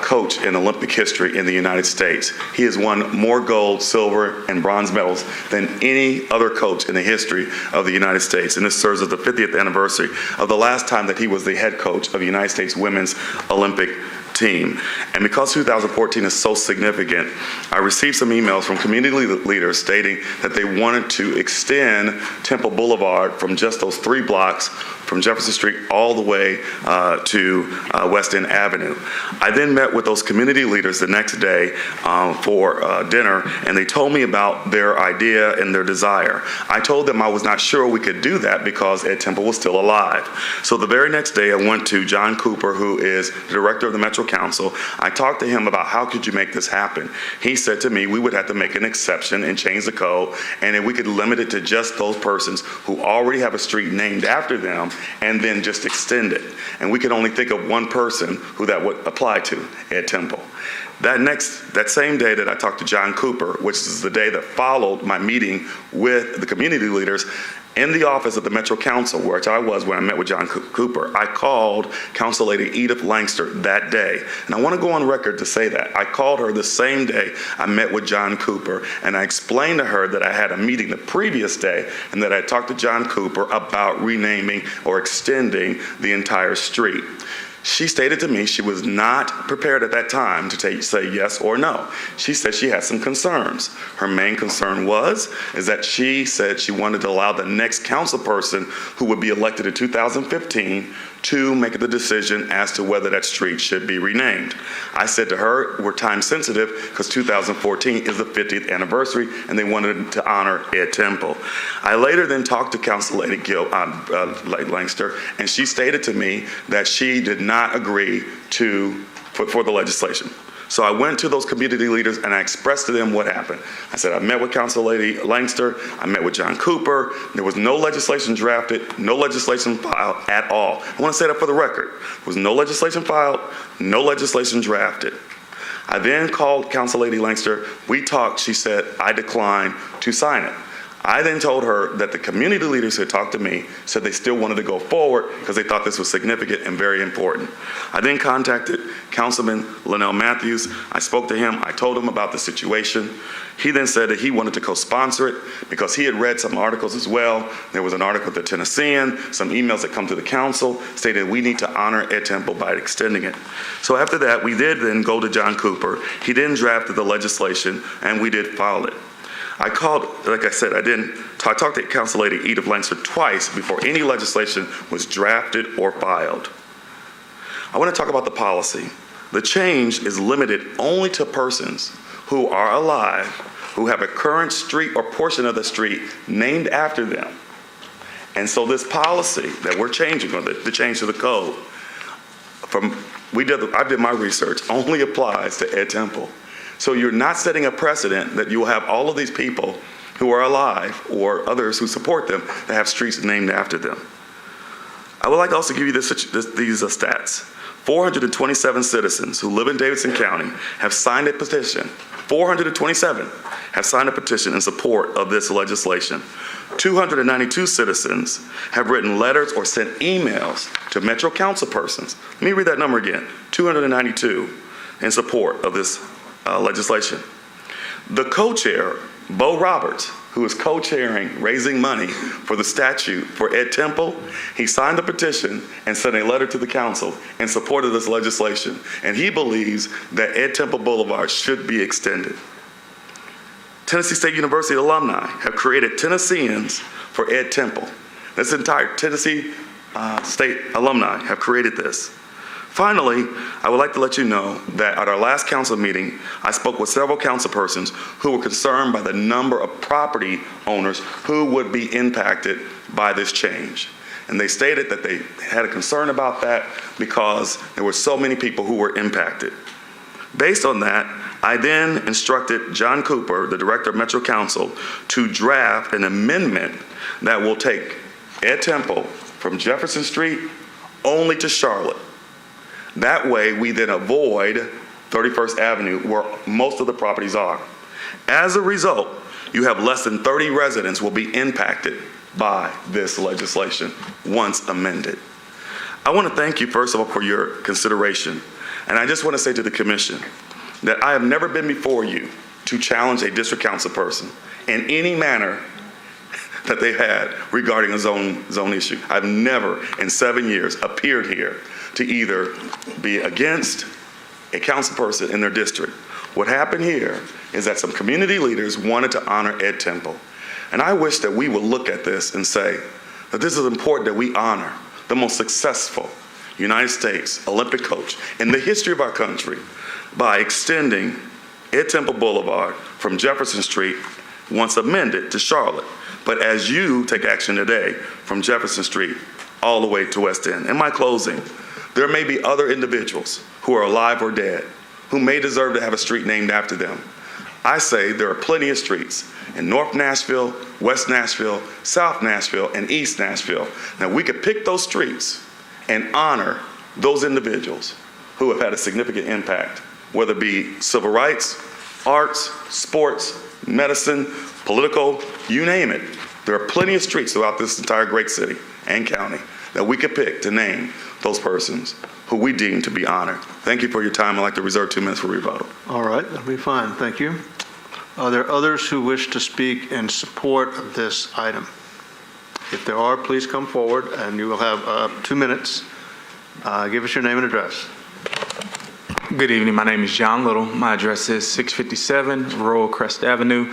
coach in Olympic history in the United States. He has won more gold, silver, and bronze medals than any other coach in the history of the United States. And this serves as the 50th anniversary of the last time that he was the head coach of the United States women's Olympic team. And because 2014 is so significant, I received some emails from community leaders stating that they wanted to extend Temple Boulevard from just those 3 blocks from Jefferson Street all the way to West End Avenue. I then met with those community leaders the next day for dinner, and they told me about their idea and their desire. I told them I was not sure we could do that because Ed Temple was still alive. So the very next day I went to John Cooper, who is the director of the Metro Council. I talked to him about how could you make this happen. He said to me we would have to make an exception and change the code, and then we could limit it to just those persons who already have a street named after them, and then just extend it. And we could only think of one person who that would apply to, Ed Temple. That same day that I talked to John Cooper, which is the day that followed my meeting with the community leaders, in the office of the Metro Council, which I was when I met with John Cooper, I called Council Lady Edith Langster that day. And I want to go on record to say that. I called her the same day I met with John Cooper, and I explained to her that I had a meeting the previous day and that I talked to John Cooper about renaming or extending the entire street. She stated to me she was not prepared at that time to say yes or no. She said she had some concerns. Her main concern is that she said she wanted to allow the next council person who would be elected in 2015 to make the decision as to whether that street should be renamed. I said to her, we're time sensitive because 2014 is the 50th anniversary and they wanted to honor Ed Temple. I later then talked to Council Lady Langster, and she stated to me that she did not agree for the legislation. So I went to those community leaders and I expressed to them what happened. I said, I met with Council Lady Langster, I met with John Cooper, there was no legislation drafted, no legislation filed at all. I want to say that for the record. There was no legislation filed, no legislation drafted. I then called Council Lady Langster, we talked, she said, I declined to sign it. I then told her that the community leaders who had talked to me said they still wanted to go forward because they thought this was significant and very important. I then contacted Councilman Linnell Matthews. I spoke to him. I told him about the situation. He then said that he wanted to co-sponsor it because he had read some articles as well. There was an article at the Tennessean, some emails that come to the council stated we need to honor Ed Temple by extending it. So after that, we did then go to John Cooper. He then drafted the legislation and we did file it. I called, like I said, I talked to Council Lady Edith Langster twice before any legislation was drafted or filed. I want to talk about the policy. The change is limited only to persons who are alive, who have a current street or portion of the street named after them. And so this policy that we're changing, or the change to the code, I did my research, only applies to Ed Temple. So you're not setting a precedent that you will have all of these people who are alive or others who support them that have streets named after them. I would like to also give you these stats. 427 citizens who live in Davidson County have signed a petition. 427 have signed a petition in support of this legislation. 292 citizens have written letters or sent emails to Metro Council persons. Let me read that number again. 292 in support of this legislation. The co-chair, Bo Roberts, who is co-chairing raising money for the statue for Ed Temple, he signed a petition and sent a letter to the council in support of this legislation. And he believes that Ed Temple Boulevard should be extended. Tennessee State University alumni have created Tennesseans for Ed Temple. This entire Tennessee State alumni have created this. Finally, I would like to let you know that at our last council meeting, I spoke with several council persons who were concerned by the number of property owners who would be impacted by this change. And they stated that they had a concern about that because there were so many people who were impacted. Based on that, I then instructed John Cooper, the director of Metro Council, to draft an amendment that will take Ed Temple from Jefferson Street only to Charlotte. That way, we then avoid 31st Avenue, where most of the properties are. As a result, you have less than 30 residents will be impacted by this legislation once amended. I want to thank you, first of all, for your consideration. And I just want to say to the commission that I have never been before you to challenge a district council person in any manner that they had regarding a zone issue. I've never in 7 years appeared here to either be against a council person in their district. What happened here is that some community leaders wanted to honor Ed Temple. And I wish that we would look at this and say that this is important that we honor the most successful United States Olympic coach in the history of our country by extending Ed Temple Boulevard from Jefferson Street, once amended, to Charlotte. But as you take action today, from Jefferson Street all the way to West End. In my closing, there may be other individuals who are alive or dead who may deserve to have a street named after them. I say there are plenty of streets in North Nashville, West Nashville, South Nashville, and East Nashville. Now we could pick those streets and honor those individuals who have had a significant impact, whether it be civil rights, arts, sports, medicine, political, you name it. There are plenty of streets throughout this entire great city and county that we could pick to name those persons who we deem to be honored. Thank you for your time. I'd like to reserve 2 minutes for rebuttal. All right, that'll be fine. Thank you. Are there others who wish to speak in support of this item? If there are, please come forward, and you will have 2 minutes. Give us your name and address. Good evening. My name is John Little. My address is 657 Royal Crest Avenue.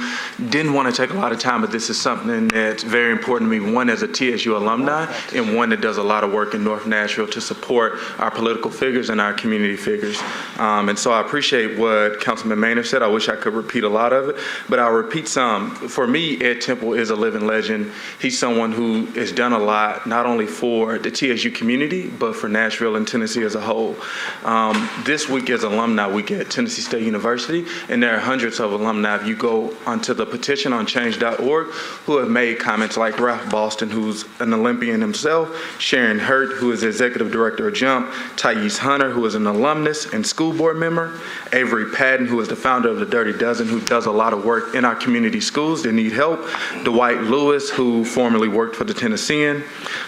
Didn't want to take a lot of time, but this is something that's very important to me, one as a TSU alumni and one that does a lot of work in North Nashville to support our political figures and our community figures. And so I appreciate what Councilman Maynard said. I wish I could repeat a lot of it, but I'll repeat some. For me, Ed Temple is a living legend. He's someone who has done a lot, not only for the TSU community, but for Nashville and Tennessee as a whole. This week as Alumni Week at Tennessee State University, and there are hundreds of alumni. If you go onto the petition on change.org, who have made comments like Ralph Boston, who's an Olympian himself, Sharon Hurt, who is the executive director of JUMP, Thais Hunter, who is an alumnus and school board member, Avery Patton, who is the founder of the Dirty Dozen, who does a lot of work in our community schools that need help, Dwight Lewis, who formerly worked for the Tennessean,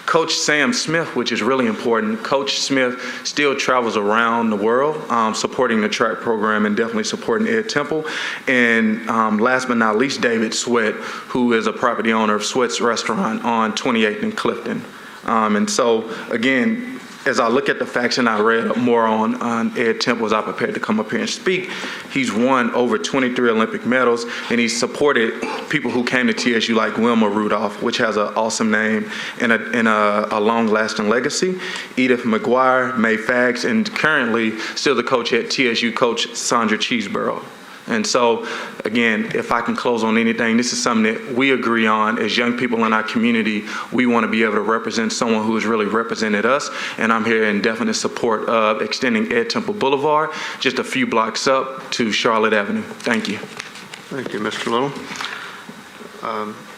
Coach Sam Smith, which is really important. Coach Smith still travels around the world supporting the track program and definitely supporting Ed Temple. And last but not least, David Sweat, who is a property owner of Sweat's Restaurant on 28th and Clifton. And so, again, as I look at the facts and I read more on Ed Temple as I prepared to come up here and speak, he's won over 23 Olympic medals, and he's supported people who came to TSU like Wilma Rudolph, which has an awesome name and a long-lasting legacy, Edith McGuire, May Fags, and currently still the coach at TSU, Coach Sandra Cheeseborough. And so, again, if I can close on anything, this is something that we agree on as young people in our community. We want to be able to represent someone who has really represented us, and I'm here in definite support of extending Ed Temple Boulevard just a few blocks up to Charlotte Avenue. Thank you. Thank you, Mr. Little.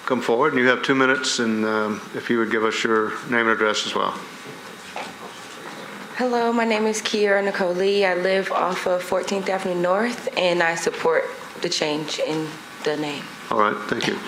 Come forward, and you have 2 minutes, and if you would give us your name and address as well. Hello, my name is Kiera Nicole Lee. I live off of 14th Avenue North, and I support the change in the name. All right, thank you.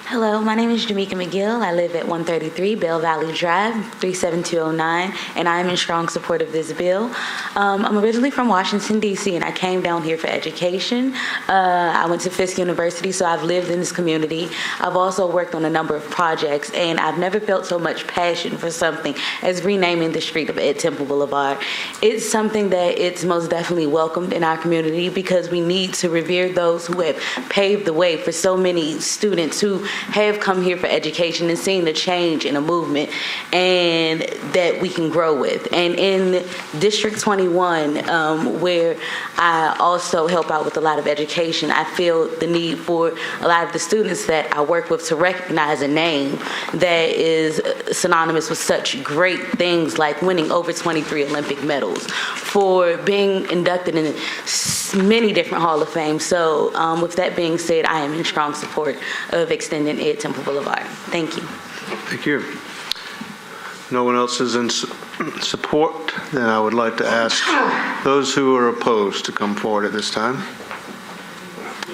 Hello, my name is Jamaica McGill. I live at 133 Bell Valley Drive, 37209, and I am in strong support of this bill. I'm originally from Washington, D.C., and I came down here for education. I went to Fisk University, so I've lived in this community. I've also worked on a number of projects, and I've never felt so much passion for something as renaming the street of Ed Temple Boulevard. It's something that it's most definitely welcomed in our community because we need to revere those who have paved the way for so many students who have come here for education and seen the change in a movement and that we can grow with. And in District 21, where I also help out with a lot of education, I feel the need for a lot of the students that I work with to recognize a name that is synonymous with such great things like winning over 23 Olympic medals, for being inducted in many different Hall of Fame. So with that being said, I am in strong support of extending Ed Temple Boulevard. Thank you. Thank you. No one else is in support, then I would like to ask those who are opposed to come forward at this time.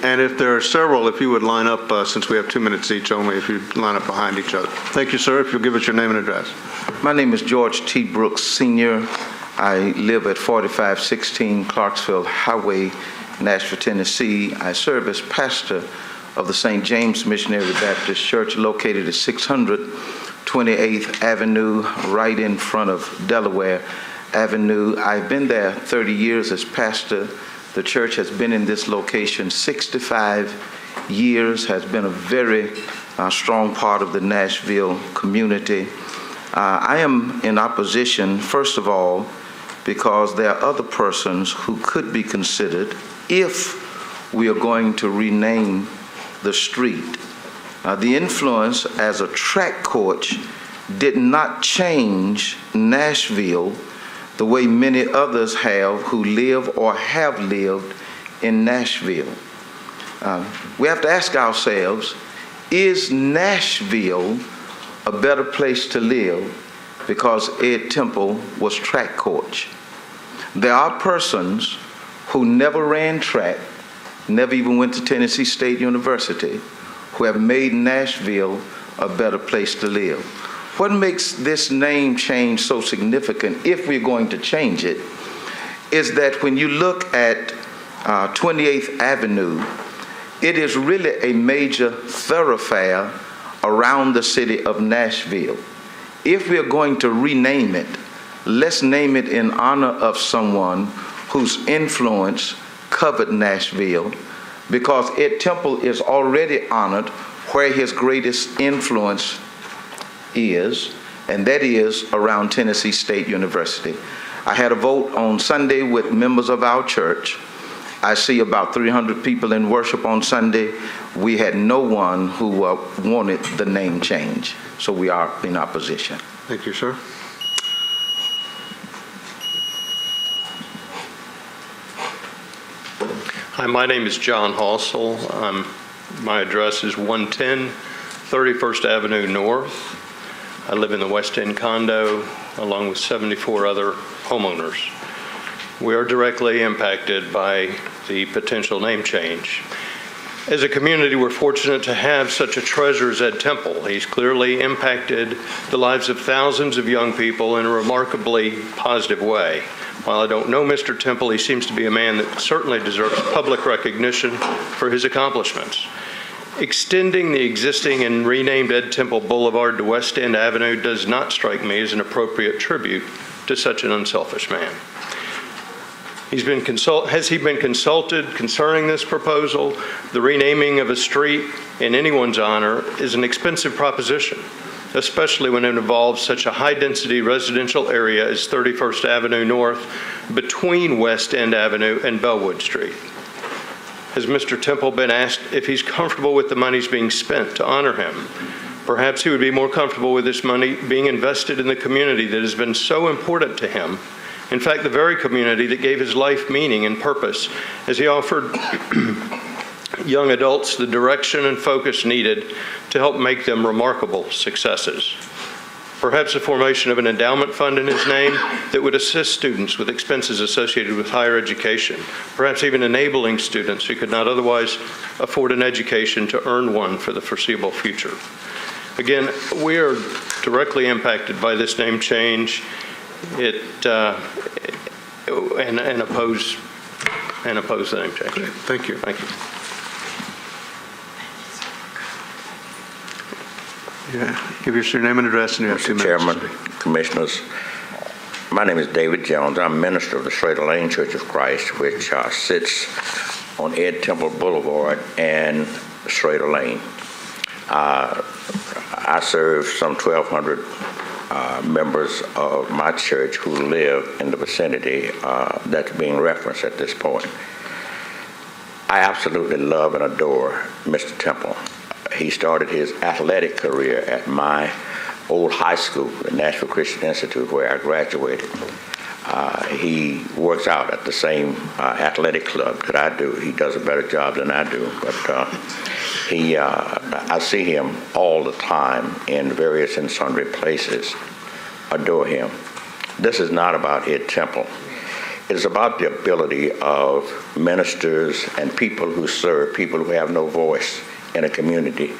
And if there are several, if you would line up, since we have 2 minutes each only, if you line up behind each other. Thank you, sir. If you'll give us your name and address. My name is George T. Brooks, Sr. I live at 4516 Clarksville Highway, Nashville, Tennessee. I serve as pastor of the St. James Missionary Baptist Church located at 600 28th Avenue, right in front of Delaware Avenue. I've been there 30 years as pastor. The church has been in this location 65 years, has been a very strong part of the Nashville community. I am in opposition, first of all, because there are other persons who could be considered if we are going to rename the street. The influence as a track coach did not change Nashville the way many others have who live or have lived in Nashville. We have to ask ourselves, is Nashville a better place to live because Ed Temple was track coach? There are persons who never ran track, never even went to Tennessee State University, who have made Nashville a better place to live. What makes this name change so significant, if we're going to change it, is that when you look at 28th Avenue, it is really a major thoroughfare around the city of Nashville. If we're going to rename it, let's name it in honor of someone whose influence covered Nashville, because Ed Temple is already honored where his greatest influence is, and that is around Tennessee State University. I had a vote on Sunday with members of our church. I see about 300 people in worship on Sunday. We had no one who wanted the name change, so we are in opposition. Thank you, sir. Hi, my name is John Halsell. My address is 110 31st Avenue North. I live in the West End condo along with 74 other homeowners. We are directly impacted by the potential name change. As a community, we're fortunate to have such a treasure as Ed Temple. He's clearly impacted the lives of thousands of young people in a remarkably positive way. While I don't know Mr. Temple, he seems to be a man that certainly deserves public recognition for his accomplishments. Extending the existing and renamed Ed Temple Boulevard to West End Avenue does not strike me as an appropriate tribute to such an unselfish man. Has he been consulted concerning this proposal? The renaming of a street in anyone's honor is an expensive proposition, especially when it involves such a high-density residential area as 31st Avenue North between West End Avenue and Bellwood Street. Has Mr. Temple been asked if he's comfortable with the monies being spent to honor him? Perhaps he would be more comfortable with this money being invested in the community that has been so important to him. In fact, the very community that gave his life meaning and purpose as he offered young adults the direction and focus needed to help make them remarkable successes. Perhaps the formation of an endowment fund in his name that would assist students with expenses associated with higher education, perhaps even enabling students who could not otherwise afford an education to earn one for the foreseeable future. Again, we are directly impacted by this name change and oppose the name change. Okay, thank you. Thank you. Yeah. Give us your name and address, and you have 2 minutes. Chairman, Commissioners, my name is David Jones. I'm minister of the Schrader Lane Church of Christ, which sits on Ed Temple Boulevard and Schrader Lane. I serve some 1,200 members of my church who live in the vicinity that's being referenced at this point. I absolutely love and adore Mr. Temple. He started his athletic career at my old high school, the Nashville Christian Institute, where I graduated. He works out at the same athletic club that I do. He does a better job than I do, but I see him all the time in various and sundry places adore him. This is not about Ed Temple. It is about the ability of ministers and people who serve, people who have no voice in a community,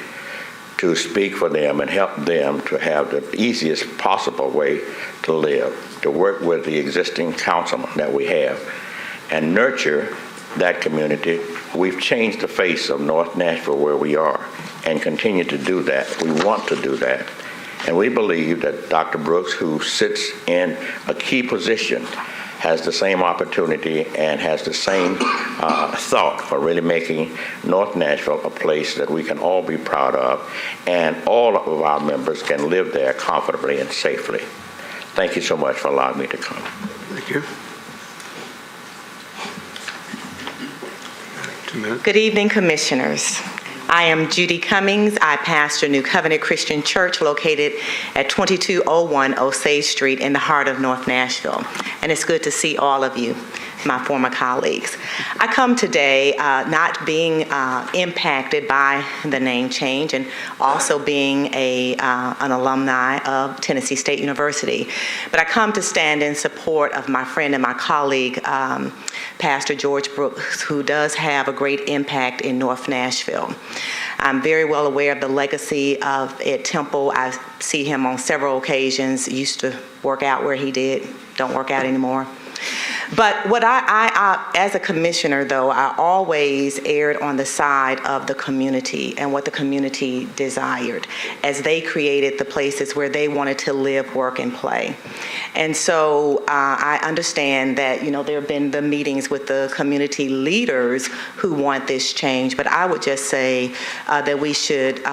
to speak for them and help them to have the easiest possible way to live, to work with the existing councilmen that we have and nurture that community. We've changed the face of North Nashville where we are and continue to do that. We want to do that. And we believe that Dr. Brooks, who sits in a key position, has the same opportunity and has the same thought for really making North Nashville a place that we can all be proud of and all of our members can live there comfortably and safely. Thank you so much for allowing me to come. Thank you. 2 minutes. Good evening, Commissioners. I am Judy Cummings. I pastor New Covenant Christian Church located at 2201 Osage Street in the heart of North Nashville. And it's good to see all of you, my former colleagues. I come today not being impacted by the name change and also being an alumni of Tennessee State University. But I come to stand in support of my friend and my colleague, Pastor George Brooks, who does have a great impact in North Nashville. I'm very well aware of the legacy of Ed Temple. I see him on several occasions. Used to work out where he did, don't work out anymore. But what I as a commissioner, though, I always erred on the side of the community and what the community desired as they created the places where they wanted to live, work, and play. And so I understand that, there have been the meetings with the community leaders who want this change, but I would just say that we should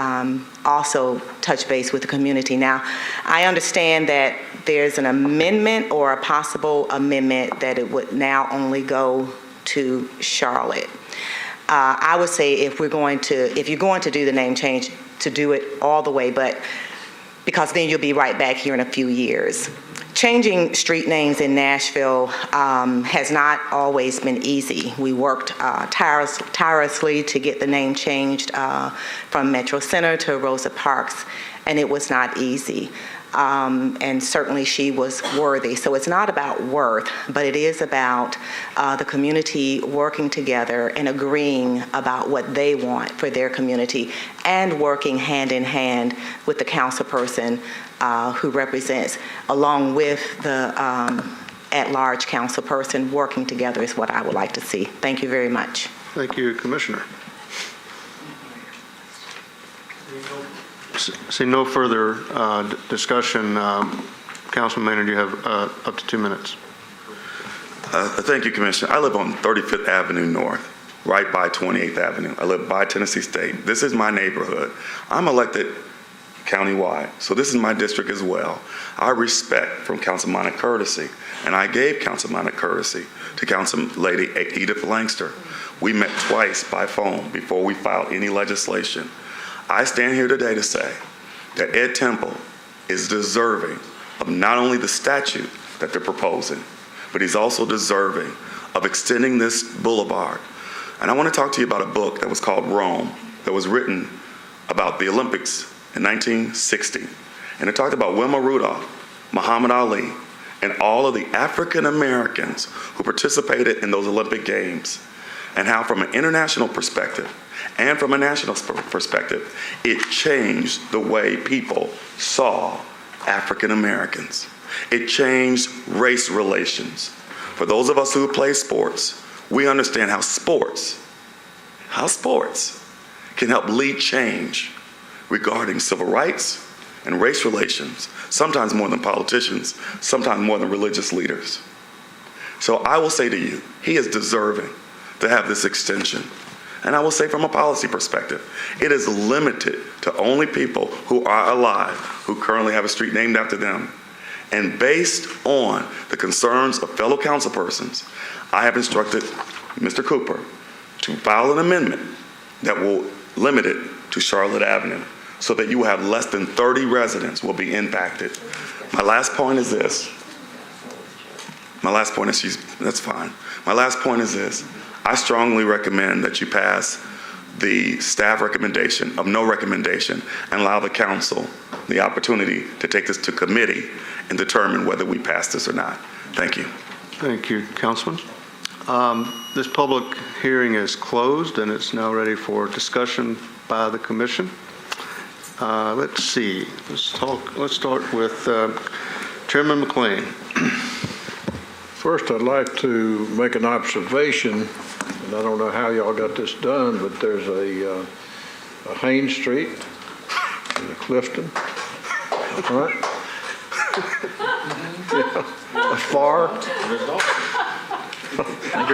also touch base with the community. Now, I understand that there's an amendment or a possible amendment that it would now only go to Charlotte. I would say if you're going to do the name change, to do it all the way, but because then you'll be right back here in a few years. Changing street names in Nashville has not always been easy. We worked tirelessly to get the name changed from Metro Center to Rosa Parks, and it was not easy. And certainly she was worthy. So it's not about worth, but it is about the community working together and agreeing about what they want for their community and working hand in hand with the councilperson who represents, along with the at-large councilperson, working together is what I would like to see. Thank you very much. Thank you, Commissioner. See no further discussion. Councilman Maynard, you have up to 2 minutes. Thank you, Commissioner. I live on 35th Avenue North, right by 28th Avenue. I live by Tennessee State. This is my neighborhood. I'm elected countywide, so this is my district as well. I respect from councilmanic courtesy, and I gave councilmanic courtesy to Council Lady Edith Langster. We met twice by phone before we filed any legislation. I stand here today to say that Ed Temple is deserving of not only the statute that they're proposing, but he's also deserving of extending this boulevard. And I want to talk to you about a book that was called Rome, that was written about the Olympics in 1960. And it talked about Wilma Rudolph, Muhammad Ali, and all of the African Americans who participated in those Olympic Games, and how from an international perspective and from a national perspective, it changed the way people saw African Americans. It changed race relations. For those of us who play sports, we understand how sports can help lead change regarding civil rights and race relations, sometimes more than politicians, sometimes more than religious leaders. So I will say to you, he is deserving to have this extension. And I will say from a policy perspective, it is limited to only people who are alive, who currently have a street named after them. And based on the concerns of fellow councilpersons, I have instructed Mr. Cooper to file an amendment that will limit it to Charlotte Avenue so that you will have less than 30 residents will be impacted. My last point is this. That's fine. My last point is this. I strongly recommend that you pass the staff recommendation of no recommendation and allow the council the opportunity to take this to committee and determine whether we pass this or not. Thank you. Thank you, Councilman. This public hearing is closed and it's now ready for discussion by the commission. Let's see. Let's start with Chairman McLean. First, I'd like to make an observation, and I don't know how y'all got this done, but there's a Haynes Street in Clifton, right? Yeah. A FAR.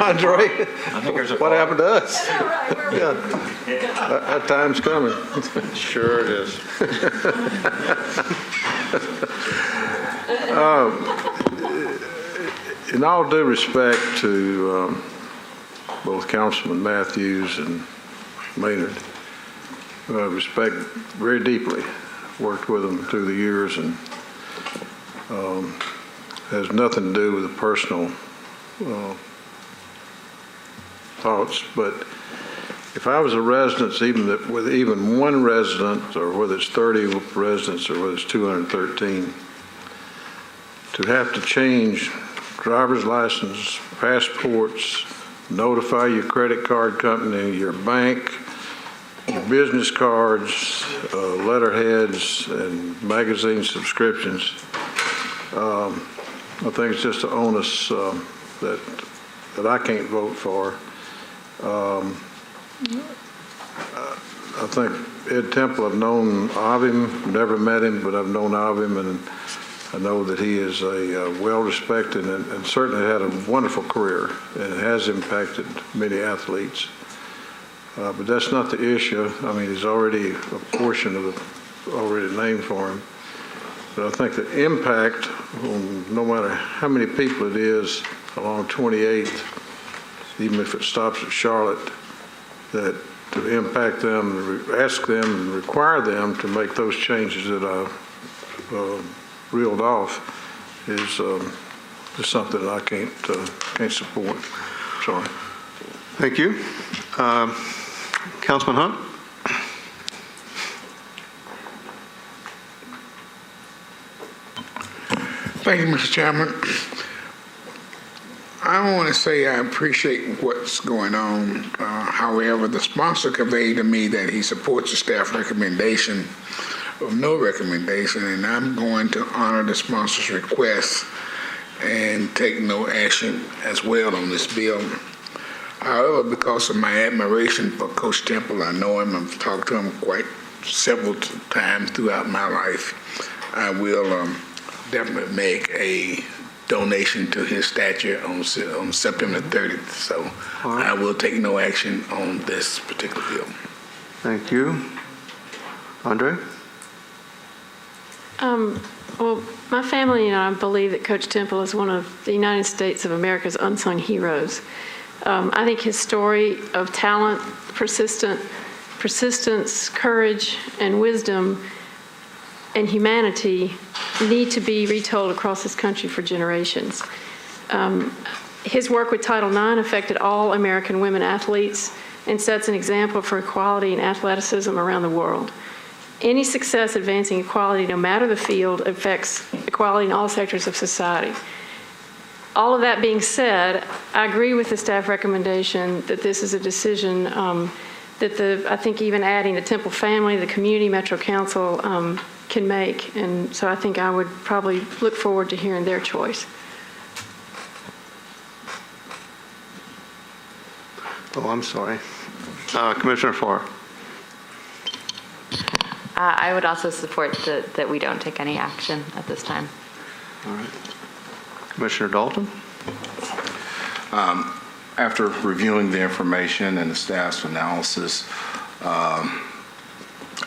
Andre, what happened to us? Yeah, that time's coming. Sure it is. In all due respect to both Councilman Matthews and Maynard, I respect very deeply. Worked with them through the years, and has nothing to do with the personal thoughts. But if I was a resident, with even one resident, or whether it's 30 residents or whether it's 213, to have to change driver's license, passports, notify your credit card company, your bank, your business cards, letterheads, and magazine subscriptions, I think it's just an onus that I can't vote for. I think Ed Temple, I've known of him, never met him, but I've known of him, and I know that he is a well-respected and certainly had a wonderful career and has impacted many athletes. But that's not the issue. I mean, he's already a portion of the already named for him. But I think the impact, no matter how many people it is along 28th, even if it stops at Charlotte, that to impact them, ask them, and require them to make those changes that I reeled off is something that I can't support. Sorry. Thank you. Councilman Hunt? Thank you, Mr. Chairman. I want to say I appreciate what's going on. However, the sponsor conveyed to me that he supports the staff recommendation of no recommendation, and I'm going to honor the sponsor's request and take no action as well on this bill. However, because of my admiration for Coach Temple, I know him, I've talked to him quite several times throughout my life, I will definitely make a donation to his statue on September 30th. So right. I will take no action on this particular bill. Thank you. Andre? Well, my family and I believe that Coach Temple is one of the United States of America's unsung heroes. I think his story of talent, persistence, courage, and wisdom and humanity need to be retold across this country for generations. His work with Title IX affected all American women athletes and sets an example for equality and athleticism around the world. Any success advancing equality, no matter the field, affects equality in all sectors of society. All of that being said, I agree with the staff recommendation that this is a decision that I think even adding the Temple family, the community, Metro Council can make. And so I think I would probably look forward to hearing their choice. Oh, I'm sorry. Commissioner Farr. I would also support that we don't take any action at this time. All right. Commissioner Dalton? After reviewing the information and the staff's analysis,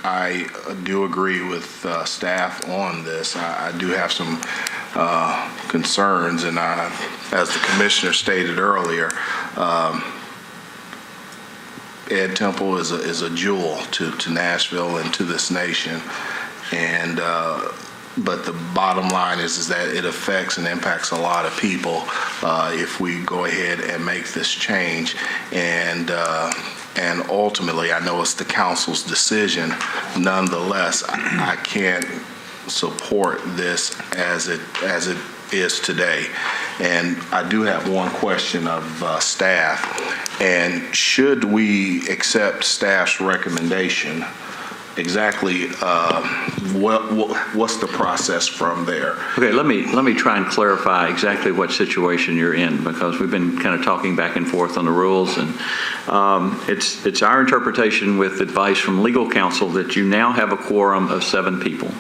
I do agree with staff on this. I do have some concerns, and as the commissioner stated earlier, Ed Temple is a jewel to Nashville and to this nation, and but the bottom line is that it affects and impacts a lot of people if we go ahead and make this change. And and ultimately, I know it's the council's decision. Nonetheless, I can't support this as it is today. And I do have one question of staff. And should we accept staff's recommendation, exactly what's the process from there? Okay, let me try and clarify exactly what situation you're in, because we've been kind of talking back and forth on the rules, and it's our interpretation with advice from legal counsel that you now have a quorum of 7 people.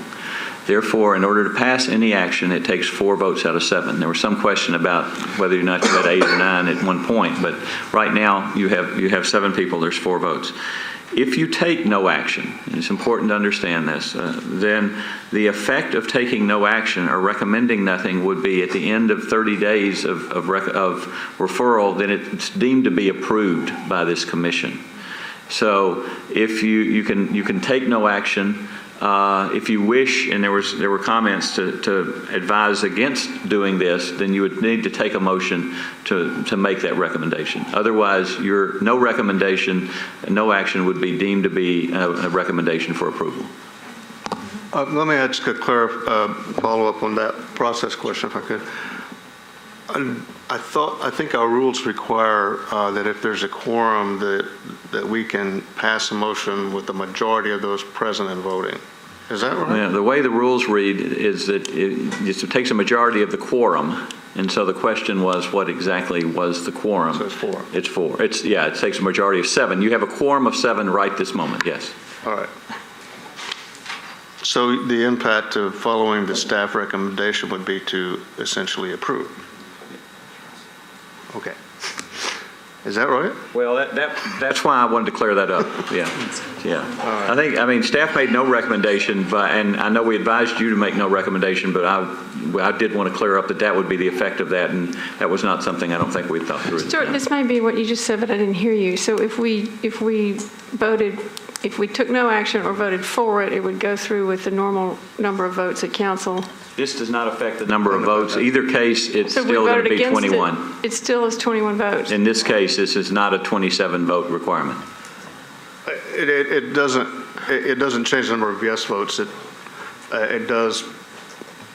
Therefore, in order to pass any action, it takes 4 votes out of 7. There was some question about whether or not you had 8 or 9 at one point, but right now you have 7 people. There's 4 votes. If you take no action, and it's important to understand this, then the effect of taking no action or recommending nothing would be at the end of 30 days of referral, then it's deemed to be approved by this commission. So if you can take no action. If you wish, and there were comments to advise against doing this, then you would need to take a motion to make that recommendation. Otherwise, your no recommendation, no action would be deemed to be a recommendation for approval. Let me ask a follow-up on that process question, if I could. I think our rules require that if there's a quorum that we can pass a motion with the majority of those present and voting. Is that right? Yeah, the way the rules read is that it takes a majority of the quorum, and so the question was, what exactly was the quorum? So it's 4. It's 4. It takes a majority of 7. You have a quorum of 7 right this moment. Yes. All right. So the impact of following the staff recommendation would be to essentially approve. Okay. Is that right? Well, that's why I wanted to clear that up. Yeah. Right. I mean, staff made no recommendation, and I know we advised you to make no recommendation, but I did want to clear up that would be the effect of that, and that was not something I don't think we'd thought through. Stuart, this may be what you just said, but I didn't hear you. So if we took no action or voted for it, it would go through with the normal number of votes at council. This does not affect the number of votes. Either case, it's still going to be 21. It still is 21 votes. In this case, this is not a 27 vote requirement. It doesn't change the number of yes votes. It does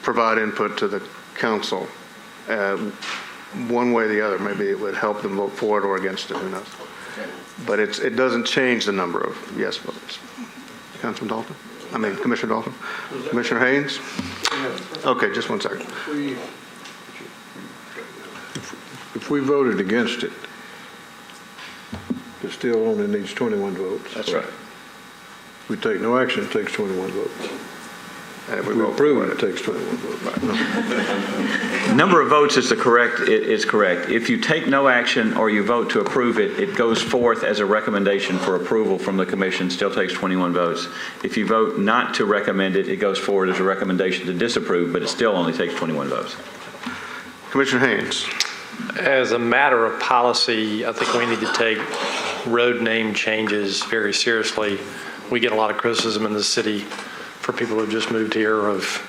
provide input to the council. One way or the other, maybe it would help them vote for it or against it. Who knows? But it doesn't change the number of yes votes. Councilman Dalton? Commissioner Dalton? Commissioner Haynes? Okay, just one second. If we voted against it, it still only needs 21 votes. That's right. If we take no action, it takes 21 votes. And if we approve it, it takes 21 votes. Right. Number of votes is correct. If you take no action or you vote to approve it, it goes forth as a recommendation for approval from the commission, still takes 21 votes. If you vote not to recommend it, it goes forward as a recommendation to disapprove, but it still only takes 21 votes. Commissioner Haynes. As a matter of policy, I think we need to take road name changes very seriously. We get a lot of criticism in the city for people who have just moved here of,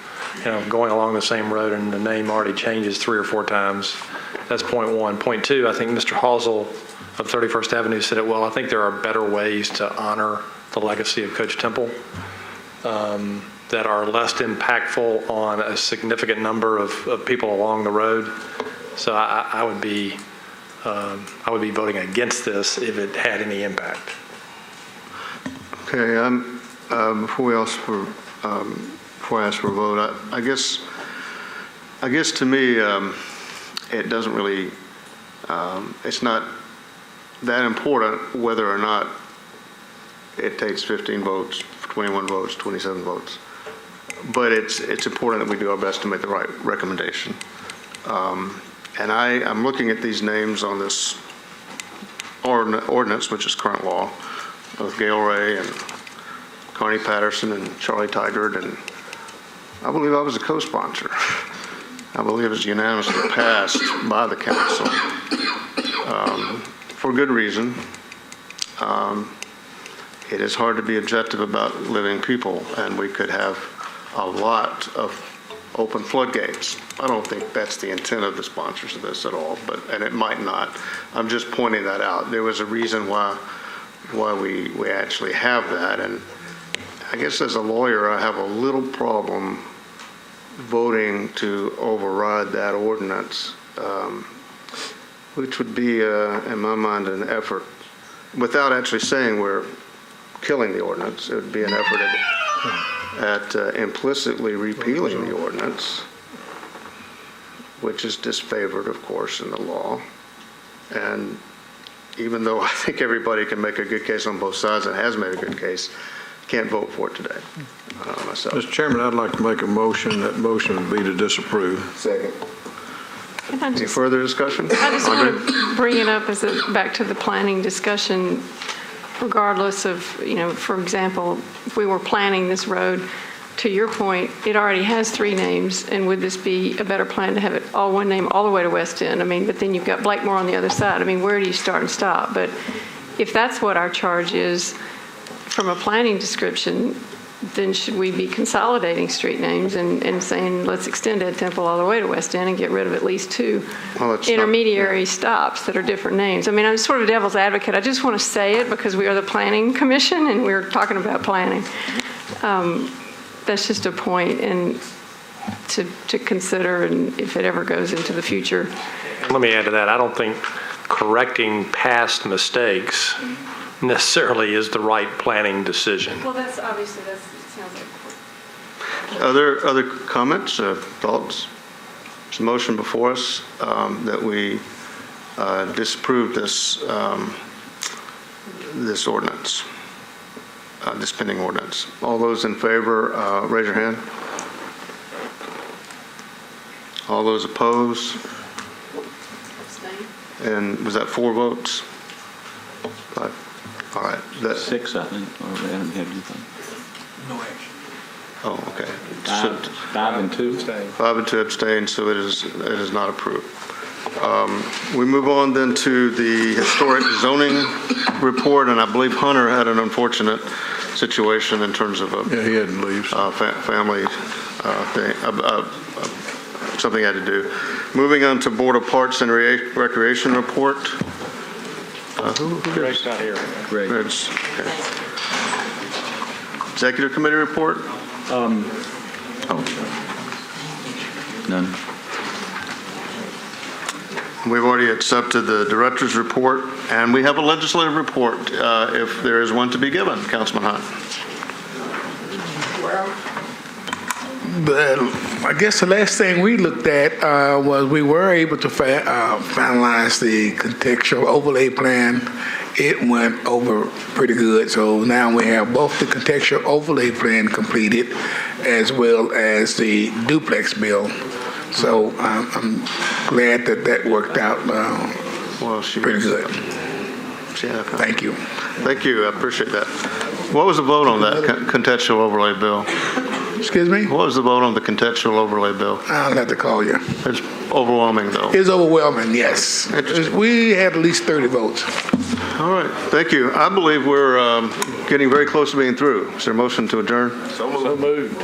going along the same road and the name already changes 3 or 4 times. That's point 1. Point 2, I think Mr. Halsell of 31st Avenue said it well. I think there are better ways to honor the legacy of Coach Temple that are less impactful on a significant number of people along the road. So I would be voting against this if it had any impact. Okay. Before I ask for a vote, I guess to me it doesn't really. It's not that important whether or not it takes 15 votes, 21 votes, 27 votes. But it's important that we do our best to make the right recommendation. And I'm looking at these names on this ordinance, which is current law, of Gail Ray and Carney Patterson and Charlie Tygart, and I believe I was a co-sponsor. I believe it was unanimously passed by the council for good reason. It is hard to be objective about living people, and we could have a lot of open floodgates. I don't think that's the intent of the sponsors of this at all, and it might not. I'm just pointing that out. There was a reason why why we actually have that. And I guess as a lawyer, I have a little problem voting to override that ordinance, which would be, in my mind, an effort, without actually saying we're killing the ordinance. It would be an effort at implicitly repealing the ordinance, which is disfavored, of course, in the law. And even though I think everybody can make a good case on both sides and has made a good case, can't vote for it today myself. Mr. Chairman, I'd like to make a motion. That motion would be to disapprove. Second. Any further discussion? I just want to bring it up back to the planning discussion, regardless of, for example, if we were planning this road, to your point, it already has 3 names, and would this be a better plan to have it all one name all the way to West End? I mean, but then you've got Blakemore on the other side. I mean, where do you start and stop? But if that's what our charge is from a planning description, then should we be consolidating street names and saying, let's extend Ed Temple all the way to West End and get rid of at least 2 intermediary stops that are different names? I mean, I'm sort of devil's advocate. I just want to say it because we are the planning commission and we're talking about planning. That's just a point and to consider, and if it ever goes into the future. Let me add to that. I don't think correcting past mistakes necessarily is the right planning decision. Well, that's obviously, it sounds like. Other comments, thoughts? There's a motion before us that we disapprove this this ordinance, this pending ordinance. All those in favor, raise your hand. All those opposed? And was that 4 votes? 5. All right. 6, I think, or we haven't had anything. No action. Oh, okay. 5 and 2. 5 and 2 abstain, so it is not approved. We move on then to the historic zoning report, and I believe Hunter had an unfortunate situation in terms of he had to leave. Family thing, something he had to do. Moving on to Board of Parks and Recreation report. Greg's not here. Greg's, okay. Executive Committee report? None. We've already accepted the director's report, and we have a legislative report if there is one to be given. Councilman Hunt. I guess the last thing we looked at was we were able to finalize the contextual overlay plan. It went over pretty good. So now we have both the contextual overlay plan completed as well as the duplex bill. So I'm glad that worked out pretty good. Thank you. Thank you. I appreciate that. What was the vote on that contextual overlay bill? Excuse me? What was the vote on the contextual overlay bill? I'll have to call you. It's overwhelming, though. It's overwhelming, yes. We had at least 30 votes. All right. Thank you. I believe we're getting very close to being through. Is there a motion to adjourn? So moved.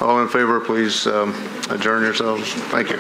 All in favor, please adjourn yourselves. Thank you.